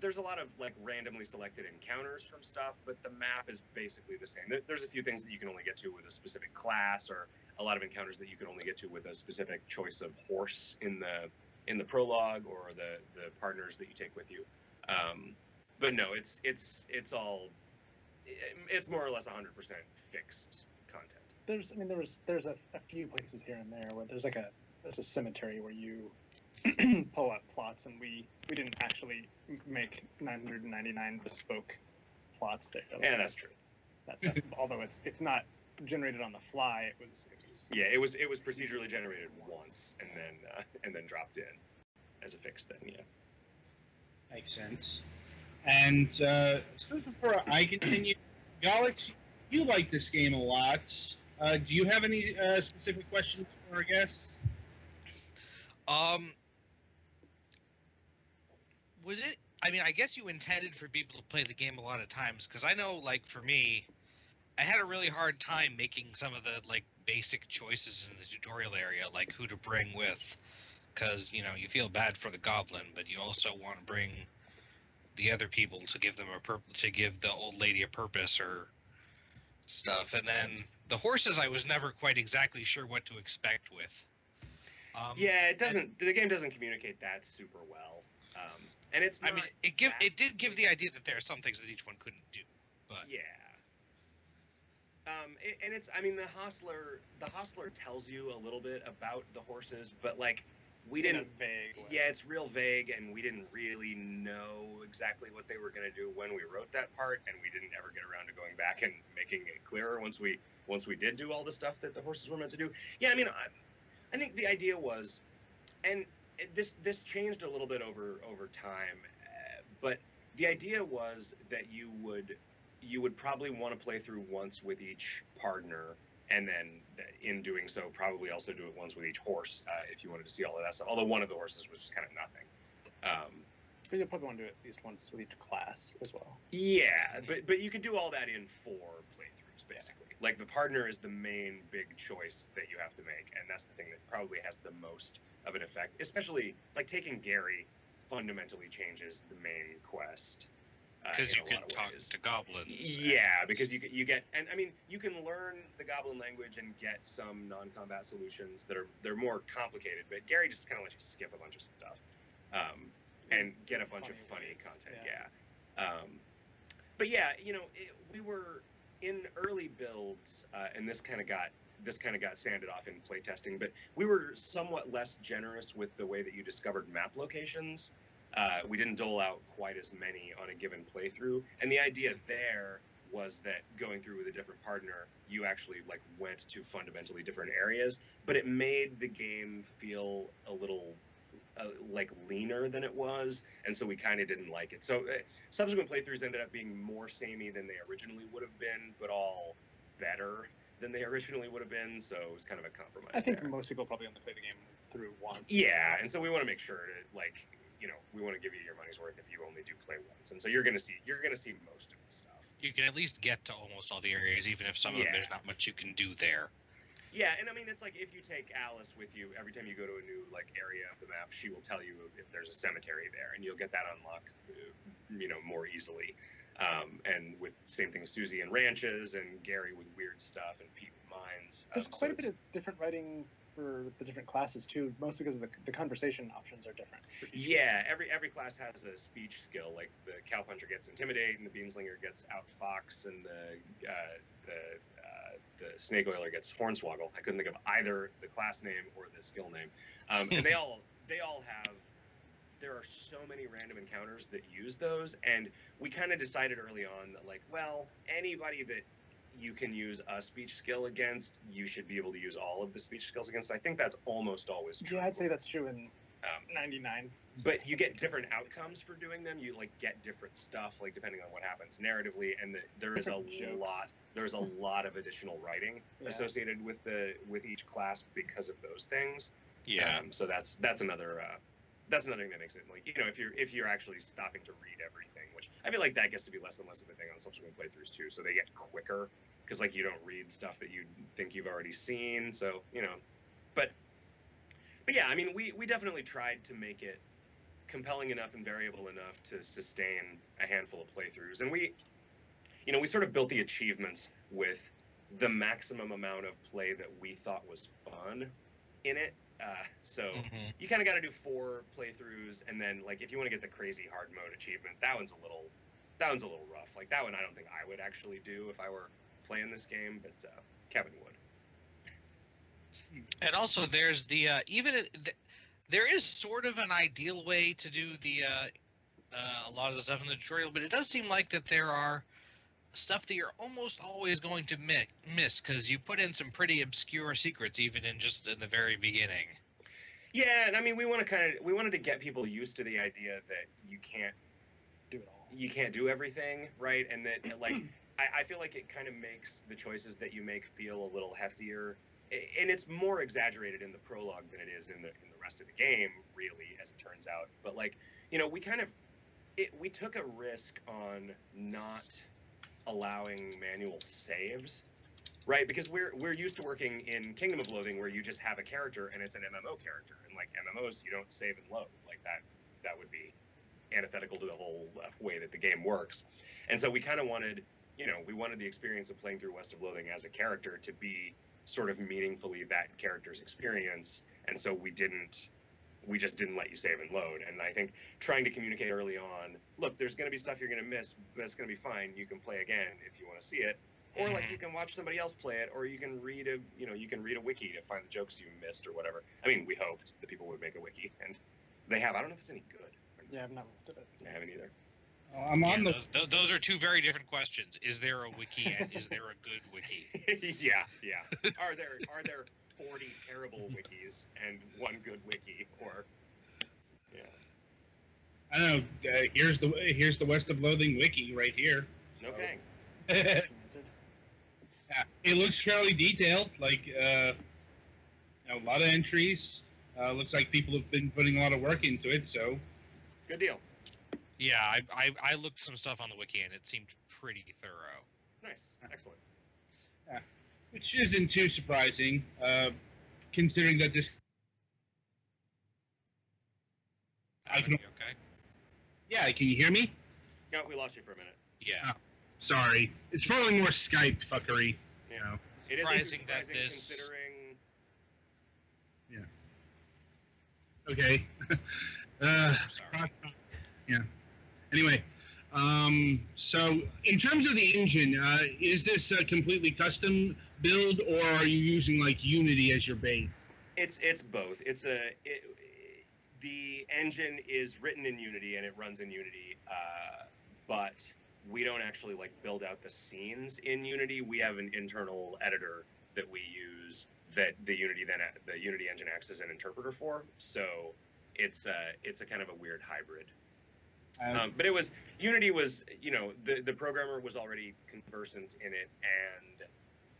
there's a lot of like randomly selected encounters from stuff, but the map is basically the same. There's a few things that you can only get to with a specific class, or a lot of encounters that you can only get to with a specific choice of horse in the prologue, or the partners that you take with you. But no, it's more or less 100% fixed content. There's a few places here and there where there's a cemetery where you pull out plots, and we didn't actually make 999 bespoke plots there. Yeah, that's true. That's although it's not generated on the fly. It was procedurally generated once and then dropped in as a fixed thing. Yeah, makes sense. And I suppose before I continue, Alex, you like this game a lot. Do you have any specific questions for our guests? Was it? I mean, I guess you intended for people to play the game a lot of times, because I know, like, for me, I had a really hard time making some of the, like, basic choices in the tutorial area, like who to bring with, because, you feel bad for the goblin, but you also want to bring the other people to give them to give the old lady a purpose, or, stuff, and then the horses I was never quite exactly sure what to expect with. Yeah, it doesn't. The game doesn't communicate that super well, and it's. Not I mean, it did give the idea that there are some things that each one couldn't do, but yeah. And it's. I mean, the hostler tells you a little bit about the horses, but like we In a didn't. vague way. Yeah, it's real vague, and we didn't really know exactly what they were going to do when we wrote that part, and we didn't ever get around to going back and making it clearer once we did do all the stuff that the horses were meant to do. Yeah, I mean, I think the idea was, and this changed a little bit over time, but the idea was that you would probably want to play through once with each partner, and then in doing so, probably also do it once with each horse if you wanted to see all of that stuff. Although one of the horses was just kind of nothing. But you'll probably want to do it at least once with each class as well. Yeah, but you could do all that in 4 playthroughs, basically. Like, the partner is the main big choice that you have to make, and that's the thing that probably has the most of an effect. Especially, like, taking Gary fundamentally changes the main quest. because you in a can lot of talk ways. to goblins. Yeah, because you get, and I mean, you can learn the goblin language and get some non-combat solutions they're more complicated, but Gary just kind of lets you skip a bunch of stuff, and get a bunch of funny ways. content. Yeah. But yeah, we were in early builds, and this kind of got sanded off in playtesting, but we were somewhat less generous with the way that you discovered map locations. We didn't dole out quite as many on a given playthrough, and the idea there was that going through with a different partner, you actually like went to fundamentally different areas, but it made the game feel a little like leaner than it was, and so we kind of didn't like it. So subsequent playthroughs ended up being more samey than they originally would have been, but all better than they originally would have been. So it was kind of a compromise. I think there. most people probably only play the game through once. Yeah, and so we want to make sure to like, we want to give you your money's worth if you only do play once, and so you're gonna see most of the stuff. You can at least get to almost all the areas, even if some of them there's not much you can do there. Yeah, and I mean, it's like if you take Alice with you, every time you go to a new like area of the map, she will tell you if there's a cemetery there, and you'll get that unlocked, more easily. And with same thing with Susie and ranches, and Gary with weird stuff, and Pete with mines. There's quite a bit of different writing for the different classes too, mostly because the conversation options are different. Yeah, every class has a speech skill. Like the cowpuncher gets intimidate, and the beanslinger gets outfox, and the snake oiler gets hornswoggle. I couldn't think of either the class name or the skill name. And they all have. There are so many random encounters that use those, and we kind of decided early on that, like, well, anybody that you can use a speech skill against, you should be able to use all of the speech skills against. I think that's almost always true. Yeah, I'd say that's true in 99. But you get different outcomes for doing them. You like get different stuff, like depending on what happens narratively, and there is There's a lot of additional writing associated with each class because of those things. Yeah. So that's another thing that makes it like, if you're actually stopping to read everything, which I feel like that gets to be less and less of a thing on subsequent playthroughs too. So they get quicker because like you don't read stuff that you think you've already seen. So but yeah, I mean we definitely tried to make it compelling enough and variable enough to sustain a handful of playthroughs, and we sort of built the achievements with the maximum amount of play that we thought was fun in it. So you kind of got to do 4 playthroughs, and then like if you want to get the crazy hard mode achievement, that one's a little rough. Like that one, I don't think I would actually do if I were playing this game, but Kevin would. And also, there's there is sort of an ideal way to do a lot of the stuff in the tutorial, but it does seem like that there are stuff that you're almost always going to miss because you put in some pretty obscure secrets even in the very beginning. Yeah, and I mean we wanted to get people used to the idea that you can't do it all. You can't do everything, right? And that like I feel like it kind of makes the choices that you make feel a little heftier, and it's more exaggerated in the prologue than it is in the rest of the game, really, as it turns out. But like we took a risk on not allowing manual saves, right? Because we're used to working in Kingdom of Loathing where you just have a character and it's an MMO character, and like MMOs you don't save and load. Like that would be antithetical to the whole way that the game works. And so we kind of wanted we wanted the experience of playing through West of Loathing as a character to be sort of meaningfully that character's experience, and so we just didn't let you save and load. And I think trying to communicate early on, look, there's going to be stuff you're going to miss, but it's going to be fine. You can play again if you want to see it, or like you can watch somebody else play it, or you can read a wiki to find the jokes you missed or whatever. I mean, we hoped that people would make a wiki, and they have. I don't know if it's any good. Yeah, I've not looked at it. I haven't either. I'm on the. Those are two very different questions. Is there a wiki and is there a good wiki? Yeah. Are there 40 terrible wikis and one good wiki, or yeah? I don't know. Here's the West of Loathing wiki right here. Okay. Yeah, it looks fairly detailed. Like a lot of entries. Looks like people have been putting a lot of work into it. So Good deal. Yeah, I looked some stuff on the wiki and it seemed pretty thorough. Nice. Excellent. which isn't too surprising, considering that this. Okay. Yeah, can you hear me? No, we lost you for a minute. Yeah. Oh, sorry, it's probably more Skype fuckery. Yeah. You know. It is Surprising surprising that this- considering. Okay. Sorry. Yeah. Anyway, so in terms of the engine, is this a completely custom build, or are you using like Unity as your base? It's both. The engine is written in Unity and it runs in Unity, but we don't actually like build out the scenes in Unity. We have an internal editor that we use that the Unity engine acts as an interpreter for. So it's a kind of a weird hybrid. But Unity was, the programmer was already conversant in it, and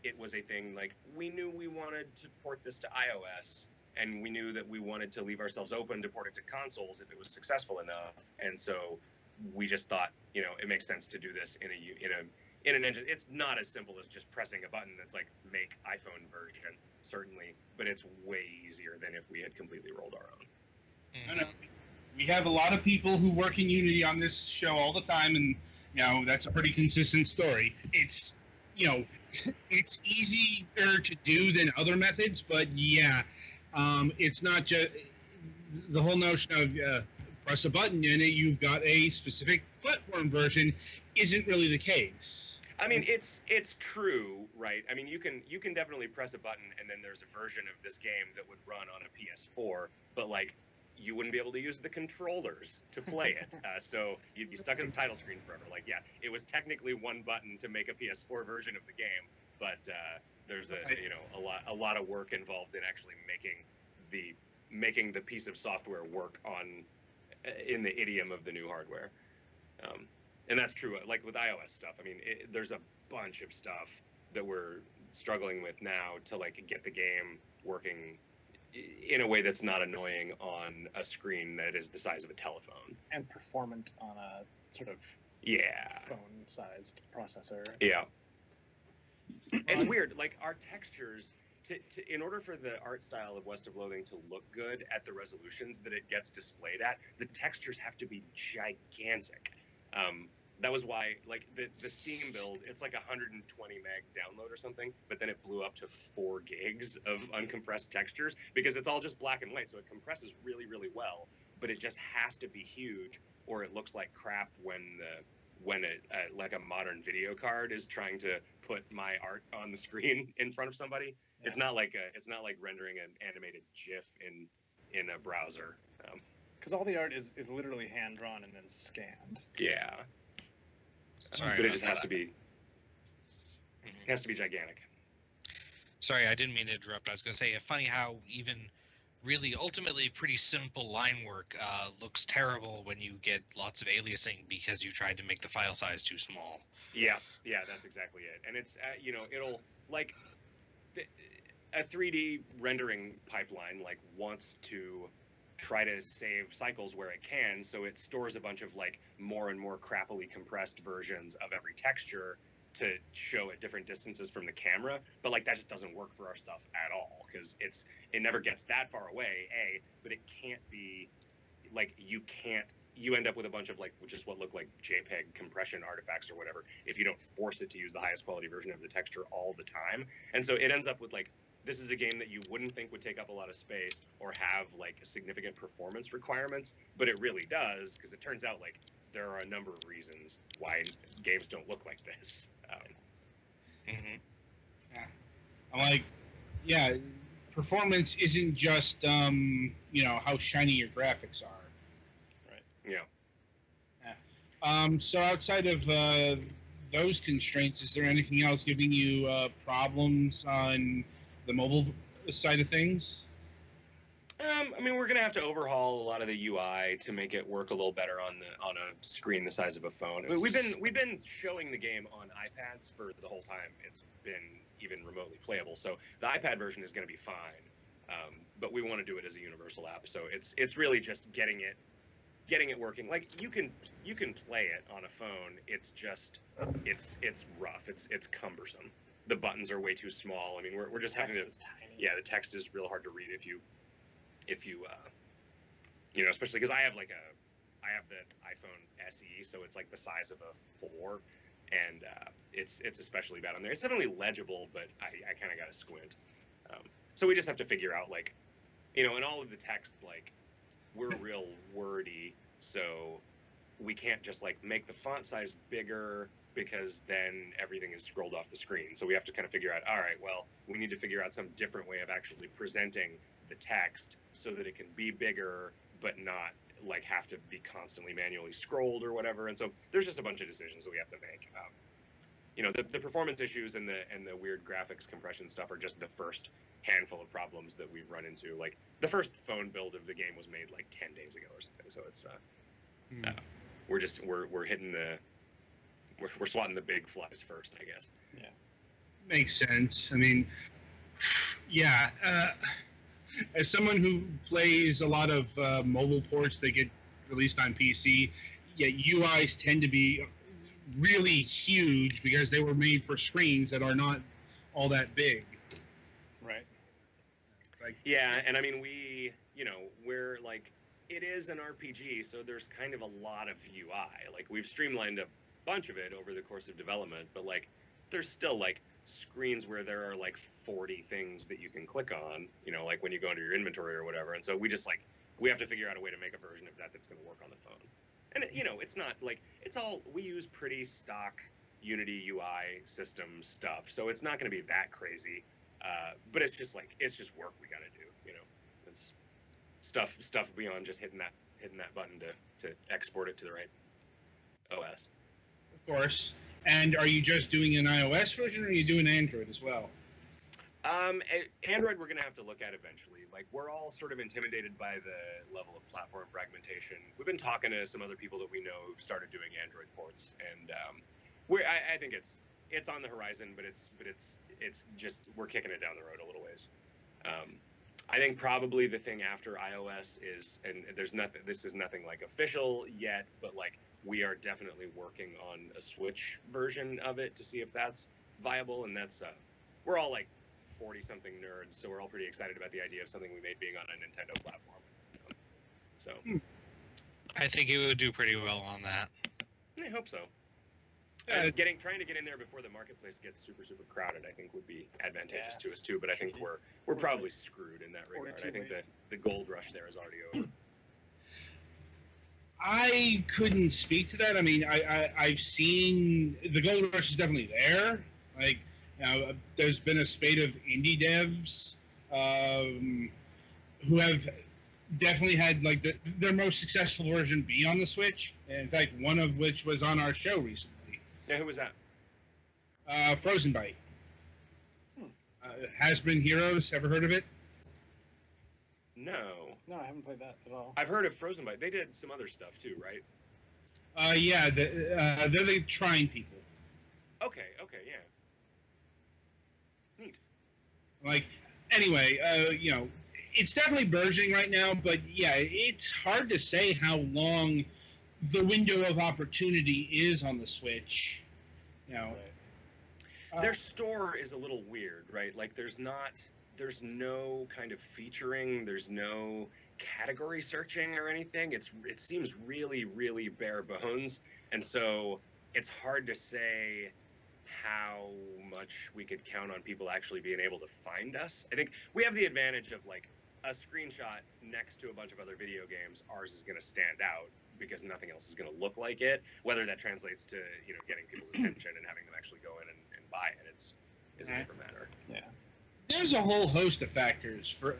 it was a thing like we knew we wanted to port this to iOS, and we knew that we wanted to leave ourselves open to port it to consoles if it was successful enough. And so we just thought, it makes sense to do this in an engine. It's not as simple as just pressing a button that's like make iPhone version, certainly, but it's way easier than if we had completely rolled our own. I know. We have a lot of people who work in Unity on this show all the time, and that's a pretty consistent story. It's it's easier to do than other methods, but yeah, it's not just the whole notion of press a button and you've got a specific platform version isn't really the case. I mean, it's true, right? I mean, you can definitely press a button and then there's a version of this game that would run on a PS4, but like you wouldn't be able to use the controllers to play it. So you'd be stuck in the title screen forever. Like, yeah, it was technically one button to make a PS4 version of the game, but there's a lot of work involved in actually making the piece of software work in the idiom of the new hardware. And that's true. Like with iOS stuff, I mean, there's a bunch of stuff that we're struggling with now to like get the game working in a way that's not annoying on a screen that is the size of a telephone and performant on a sort of phone-sized processor. Yeah, it's weird. Like our textures, in order for the art style of West of Loathing to look good at the resolutions that it gets displayed at, the textures have to be gigantic. That was why, like, the Steam build, it's like 120 meg download or something, but then it blew up to 4 gigs of uncompressed textures because it's all just black and white, so it compresses really, really well, but it just has to be huge or it looks like crap when like a modern video card is trying to put my art on the screen in front of somebody. Yeah. It's not like rendering an animated GIF in a browser. Because all the art is literally hand drawn and then scanned. Yeah. Sorry, but it just has to be. It has to be gigantic. Sorry, I didn't mean to interrupt. I was going to say, funny how even really ultimately pretty simple line work looks terrible when you get lots of aliasing because you tried to make the file size too small. Yeah, that's exactly it. And it's it'll like a 3D rendering pipeline like wants to try to save cycles where it can, so it stores a bunch of like more and more crappily compressed versions of every texture to show at different distances from the camera, but like that just doesn't work for our stuff at all because it never gets that far away, but it can't be like you can't you end up with a bunch of like just what look like JPEG compression artifacts or whatever if you don't force it to use the highest quality version of the texture all the time. And so it ends up with like, this is a game that you wouldn't think would take up a lot of space or have like significant performance requirements, but it really does, because it turns out like there are a number of reasons why games don't look like this. I'm like, yeah, performance isn't just how shiny your graphics are. Yeah. So outside of those constraints, is there anything else giving you problems on the mobile side of things? I mean, we're gonna have to overhaul a lot of the UI to make it work a little better on a screen the size of a phone. I mean, we've been showing the game on iPads for the whole time it's been even remotely playable. So the iPad version is gonna be fine, but we want to do it as a universal app. So it's really just getting it working. Like you can play it on a phone. It's just it's rough. It's cumbersome. The buttons are way too small. I mean, we're just having to. Yeah, the text is real hard to read if you especially because I have the iPhone SE, so it's like the size of a 4, and it's especially bad on there. It's definitely legible, but I kind of got to squint. So we just have to figure out and all of the text, like, we're real wordy, so we can't just like make the font size bigger because then everything is scrolled off the screen. So we have to kind of figure out, all right, well, we need to figure out some different way of actually presenting the text so that it can be bigger but not like have to be constantly manually scrolled or whatever. And so there's just a bunch of decisions that we have to make. The performance issues and the weird graphics compression stuff are just the first handful of problems that we've run into. Like the first phone build of the game was made like 10 days ago or something. So it's we're hitting we're swatting the big flies first, I guess. Yeah. Makes sense. I mean, yeah. As someone who plays a lot of mobile ports that get released on PC, yeah, UIs tend to be really huge because they were made for screens that are not all that big. Right. Yeah, and I mean, we're like, it is an RPG, so there's kind of a lot of UI. Like, we've streamlined a bunch of it over the course of development, but like, there's still like screens where there are like 40 things that you can click on, like when you go into your inventory or whatever. And so we have to figure out a way to make a version of that's going to work on the phone. And it's not like, we use pretty stock Unity UI system stuff, so it's not going to be that crazy. But it's just work we got to do. It's stuff beyond just hitting that button to export it to the right OS. Of course. And are you just doing an iOS version, or are you doing Android as well? Android we're going to have to look at eventually. Like, we're all sort of intimidated by the level of platform fragmentation. We've been talking to some other people that we know who've started doing Android ports, and I think it's on the horizon, but it's just, we're kicking it down the road a little ways. I think probably the thing after iOS is, and this is nothing like official yet, but like, we are definitely working on a Switch version of it to see if that's viable. And that's, we're all like 40-something nerds, so we're all pretty excited about the idea of something we made being on a Nintendo platform. So I think it would do pretty well on that. I hope so. Trying to get in there before the marketplace gets super, super crowded, I think would be advantageous to us too. But I think we're probably screwed in that regard. I think the gold rush there is already over. I couldn't speak to that. I mean, I've seen the gold rush is definitely there. Like, there's been a spate of indie devs who have definitely had like their most successful version be on the Switch. And in fact, one of which was on our show recently. Yeah, who was that? Frozen Byte. Has Been Heroes. Ever heard of it? No. No, I haven't played that at all. I've heard of Frozen Byte. They did some other stuff too, right? Yeah, they're the Trying people. Okay, yeah. Neat. Like, anyway, it's definitely burgeoning right now, but yeah, it's hard to say how long the window of opportunity is on the Switch. Their store is a little weird, right? Like, there's no kind of featuring. There's no category searching or anything. It seems really, really bare bones, and so it's hard to say how much we could count on people actually being able to find us. I think we have the advantage of like a screenshot next to a bunch of other video games. Ours is going to stand out because nothing else is going to look like it. Whether that translates to getting people's attention and having them actually go in and buy it, is a different matter. Yeah. There's a whole host of factors for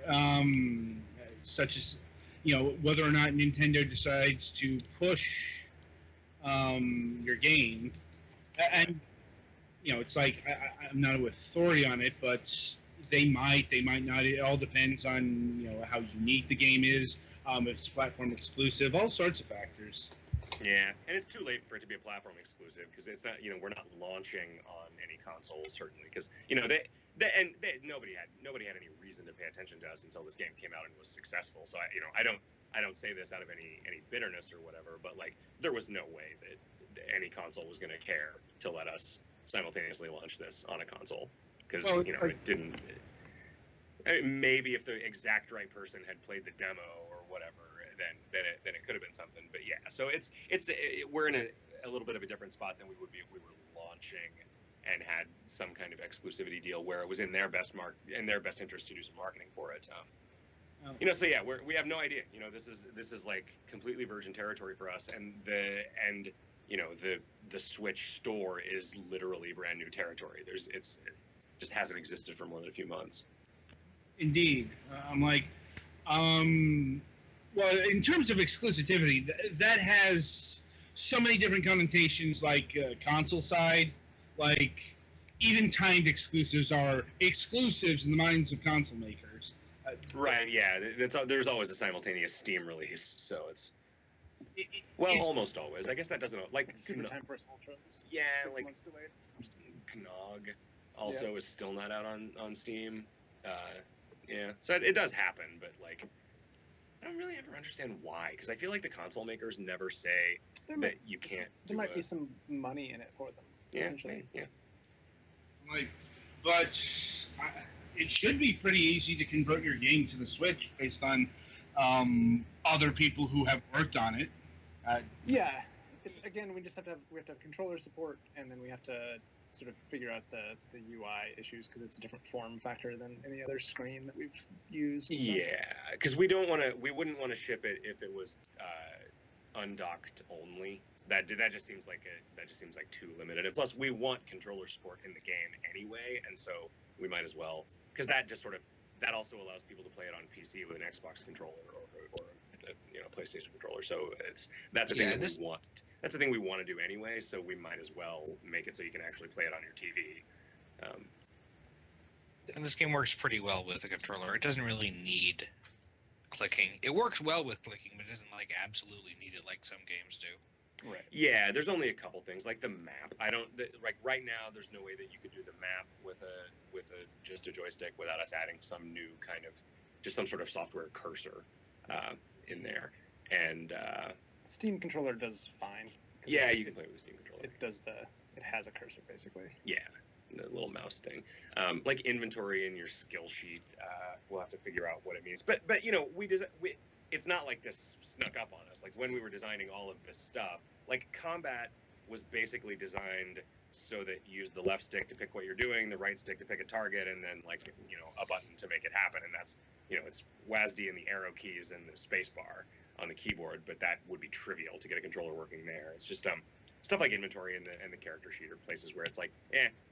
such as whether or not Nintendo decides to push your game, and it's like I'm not an authority on it, but they might not. It all depends on how unique the game is, if it's platform exclusive, all sorts of factors. Yeah, and it's too late for it to be a platform exclusive because it's not. We're not launching on any consoles certainly because nobody had any reason to pay attention to us until this game came out and was successful. So I don't say this out of any bitterness or whatever, but like there was no way that any console was going to care to let us simultaneously launch this on a console because it didn't. I mean, maybe if the exact right person had played the demo or whatever, then it could have been something. But yeah, so we're in a little bit of a different spot than we would be if we were launching and had some kind of exclusivity deal where it was in their best interest to do some marketing for it. So yeah, we have no idea. This is like completely virgin territory for us, and the Switch store is literally brand new territory. It just hasn't existed for more than a few months. Indeed, I'm like, well, in terms of exclusivity, that has so many different connotations. Like console side, like even timed exclusives are exclusives in the minds of console makers. Right. Yeah. There's always a simultaneous Steam release, so it's almost always. I guess that doesn't like Super Time Force Ultra. Yeah, 6 like months delayed. Gnog also is still not out on Steam. Yeah, so it does happen, but like I don't really ever understand why, because I feel like the console makers never say that you can't. There might be some money in it for them. Yeah, Potentially. yeah. Like, but it should be pretty easy to convert your game to the Switch based on other people who have worked on it. Yeah, it's again we have to have controller support, and then we have to sort of figure out the UI issues because it's a different form factor than any other screen that we've used. Yeah, because we wouldn't want to ship it if it was undocked only. That just seems like too limited. And plus, we want controller support in the game anyway, and so we might as well, because that also allows people to play it on PC with an Xbox controller or PlayStation controller. So that's a thing that we want. That's the thing we want to do anyway. So we might as well make it so you can actually play it on your TV. And this game works pretty well with a controller. It doesn't really need clicking. It works well with clicking, but it doesn't like absolutely need it like some games do. Right. Yeah, there's only a couple things like the map. Right now there's no way that you could do the map with just a joystick without us adding some new kind of just some sort of software cursor in there. And Steam controller does fine. Yeah, you can play with the Steam controller. It has a cursor basically. Yeah, the little mouse thing. Like inventory in your skill sheet, we'll have to figure out what it means. But it's not like this snuck up on us. Like when we were designing all of this stuff, like combat was basically designed so that you use the left stick to pick what you're doing, the right stick to pick a target, and then a button to make it happen. And that's it's WASD and the arrow keys and the space bar on the keyboard, but that would be trivial to get a controller working there. It's just stuff like inventory and the character sheet are places where it's like,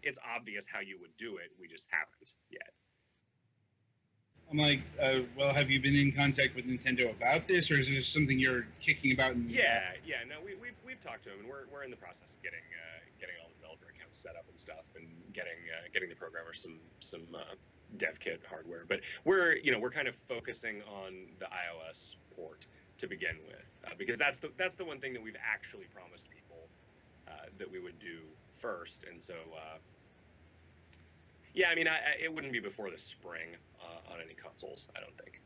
it's obvious how you would do it. We just haven't yet. I'm like, well, have you been in contact with Nintendo about this, or is this something you're kicking about? Yeah. No, we've talked to them, and we're in the process of getting all the developer accounts set up and stuff, and getting the programmers some dev kit hardware. But we're kind of focusing on the iOS port to begin with, because that's the one thing that we've actually promised people that we would do first, and so. Yeah, I mean, it wouldn't be before the spring on any consoles, I don't think.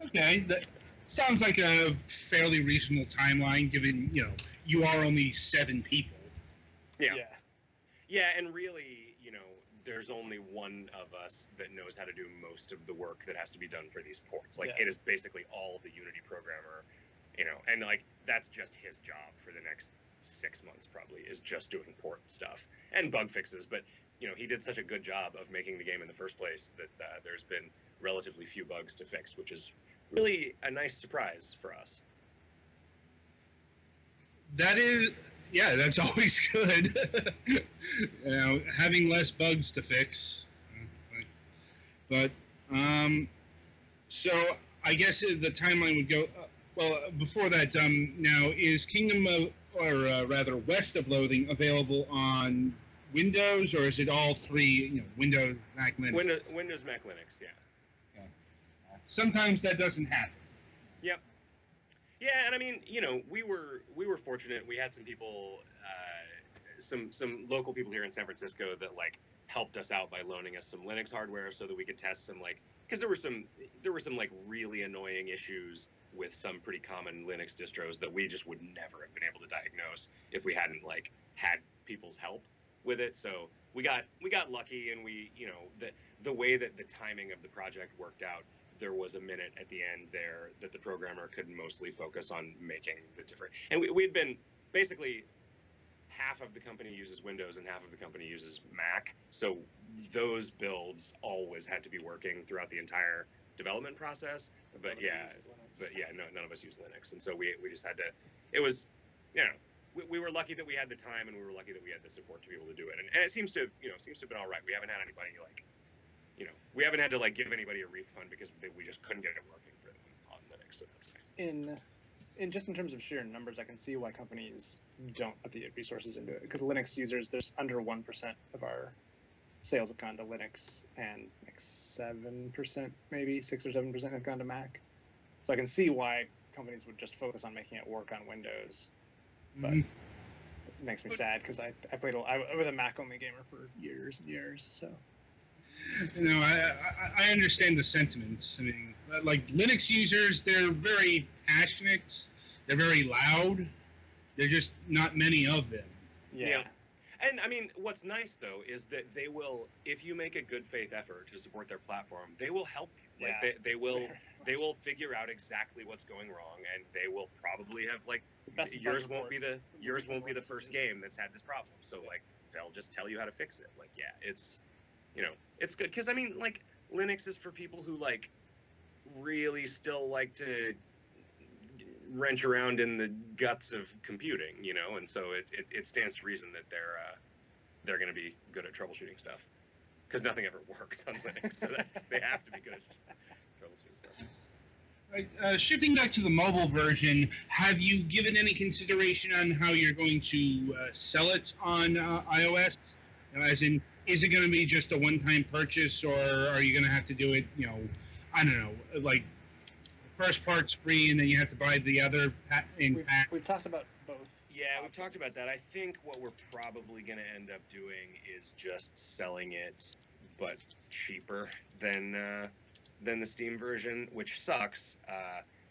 Okay, that sounds like a fairly reasonable timeline, given you are only 7 people. Yeah, and really, there's only one of us that knows how to do most of the work that has to be done for these ports. Like Yeah. it is basically all the Unity programmer, and like that's just his job for the next 6 months probably, is just doing port stuff and bug fixes. But he did such a good job of making the game in the first place that there's been relatively few bugs to fix, which is really a nice surprise for us. That is, yeah, that's always good. Having less bugs to fix. But so I guess the timeline would go. Well, before that, now is Kingdom of, or rather West of Loathing, available on Windows, or is it all three? Windows, Mac, Linux. Windows, Mac, Linux, yeah. Sometimes that doesn't happen. Yep. Yeah, and I mean, we were fortunate. We had some people, some local people here in San Francisco that like helped us out by loaning us some Linux hardware so that we could test some because there were some like really annoying issues with some pretty common Linux distros that we just would never have been able to diagnose if we hadn't like had people's help with it. So we got lucky, and we the way that the timing of the project worked out, there was a minute at the end there that the programmer could mostly focus on making the different. And we'd been basically half of the company uses Windows and half of the company uses Mac. So those builds always had to be working throughout the entire development process. But none of us use Linux. And so we just had to, it was, we were lucky that we had the time, and we were lucky that we had the support to be able to do it. And it seems to have been all right. We haven't had anybody we haven't had to like give anybody a refund because we just couldn't get it working for them on Linux. So that's nice. In terms of sheer numbers, I can see why companies don't put the resources into it, because Linux users, there's under 1% of our sales have gone to Linux, and like 7%, maybe 6 or 7% have gone to Mac. So I can see why companies would just focus on making it work on Windows. But it makes me sad, because I was a Mac only gamer for years and years. So. I understand the sentiments. I mean, like Linux users, they're very passionate. They're very loud. They're just not many of them. Yeah. And I mean, what's nice though is that they will, if you make a good faith effort to support their platform, they will help you. Like they will figure out exactly what's going wrong, and they will probably have like yours won't be the first game that's had this problem. So like they'll just tell you how to fix it. Like it's it's good, because I mean, like, Linux is for people who like really still like to wrench around in the guts of computing, and so it stands to reason that they're going to be good at troubleshooting stuff, because nothing ever works on Linux, so they have to be good at troubleshooting stuff. Right, shifting back to the mobile version, have you given any consideration on how you're going to sell it on iOS? As in, is it going to be just a one-time purchase, or are you going to have to do it, I don't know, like first part's free and then you have to buy the other in pack? We've talked about both. Yeah, we've talked about that. I think what we're probably going to end up doing is just selling it, but cheaper than the Steam version, which sucks.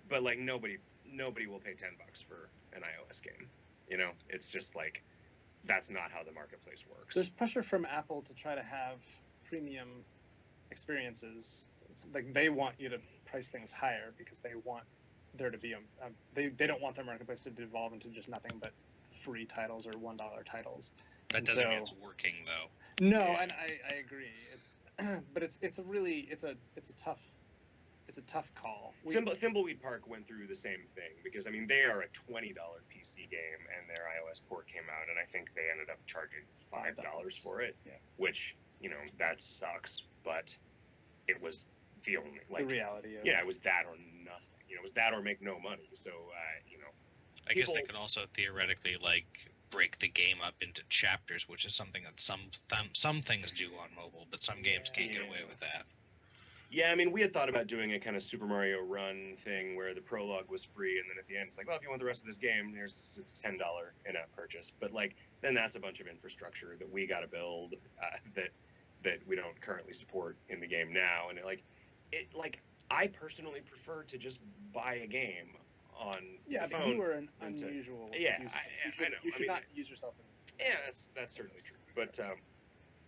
But like nobody will pay $10 for an iOS game. It's just like, that's not how the marketplace works. There's pressure from Apple to try to have premium experiences. It's like they want you to price things higher because they want there to be they don't want their marketplace to devolve into just nothing but free titles or $1 titles. That doesn't mean it's working though. No, and I agree. It's but it's a tough call. Thimbleweed Park went through the same thing, because I mean they are a $20 PC game, and their iOS port came out, and I think they ended up charging $5 for it, which that sucks. But it was the only the reality of it was that or nothing. It was that or make no money. So I guess they could also theoretically like break the game up into chapters, which is something that some things do on mobile, but some games can't get away with that. Yeah, I mean, we had thought about doing a kind of Super Mario Run thing where the prologue was free, and then at the end it's like, well, if you want the rest of this game, it's $10 in-app purchase. But like, then that's a bunch of infrastructure that we got to build that we don't currently support in the game now. And I personally prefer to just buy a game on the phone. But you were an unusual. I know. You should not use yourself in. Yeah, that's certainly true. But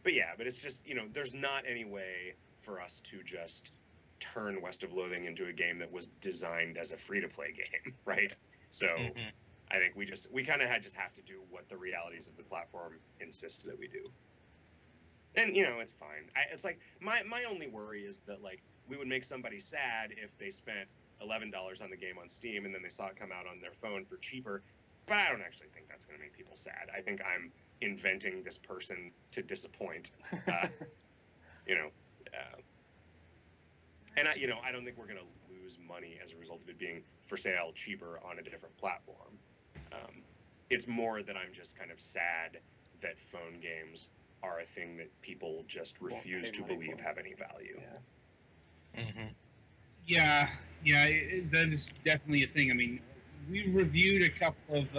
But yeah, but it's just, there's not any way for us to just turn West of Loathing into a game that was designed as a free-to-play game, right? So I think we kind of just have to do what the realities of the platform insist that we do. And, it's fine. It's like, my only worry is that, like, we would make somebody sad if they spent $11 on the game on Steam and then they saw it come out on their phone for cheaper. But I don't actually think that's going to make people sad. I think I'm inventing this person to disappoint. And I don't think we're going to lose money as a result of it being for sale cheaper on a different platform. It's more that I'm just kind of sad that phone games are a thing that people just refuse to believe have any value. Yeah, that is definitely a thing. I mean, we reviewed a couple of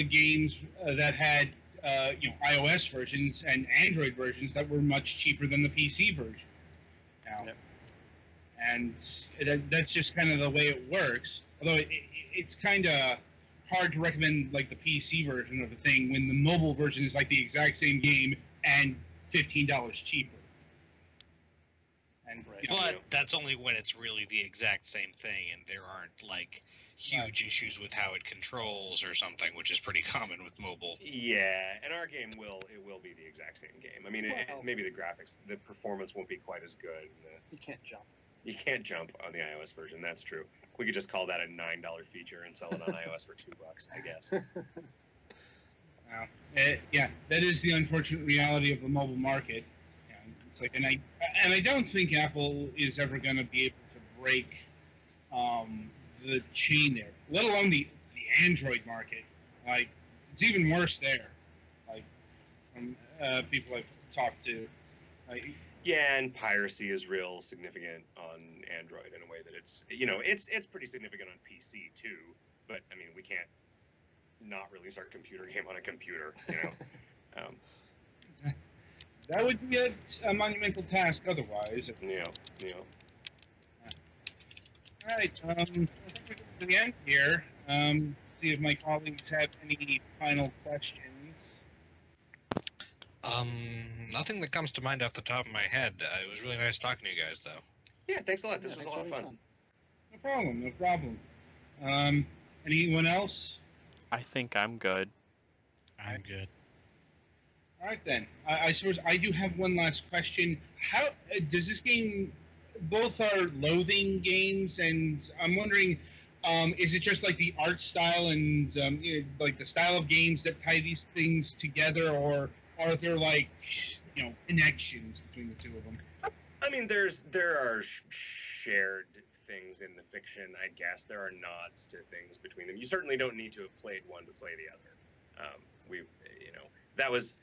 games that had iOS versions and Android versions that were much cheaper than the PC version. Now, and that's just kind of the way it works. Although it's kind of hard to recommend like the PC version of a thing when the mobile version is like the exact same game and $15 cheaper. And but that's only when it's really the exact same thing, and there aren't like huge issues with how it controls or something, which is pretty common with mobile. Yeah, and our game will be the exact same game. I mean, maybe the graphics, the performance won't be quite as good. You can't jump. You can't jump on the iOS version. That's true. We could just call that a $9 feature and sell it on iOS for $2, I guess. Yeah, that is the unfortunate reality of the mobile market. It's like, and I don't think Apple is ever going to be able to break the chain there, let alone the Android market. Like, it's even worse there. Like, from people I've talked to. Yeah, and piracy is real significant on Android in a way that it's pretty significant on PC too. But I mean, we can't not release our computer game on a computer, That would be a monumental task otherwise. Yeah. All right, I think we're getting to the end here. See if my colleagues have any final questions. Nothing that comes to mind off the top of my head. It was really nice talking to you guys, though. Yeah, thanks a lot. This was a lot of fun. No problem. Anyone else? I think I'm good. I'm good. All right, then. I suppose I do have one last question. How does this game... Both are loathing games, and I'm wondering, is it just like the art style and like the style of games that tie these things together, or are there like connections between the two of them? I mean, there are shared things in the fiction. I guess there are nods to things between them. You certainly don't need to have played one to play the other. That was.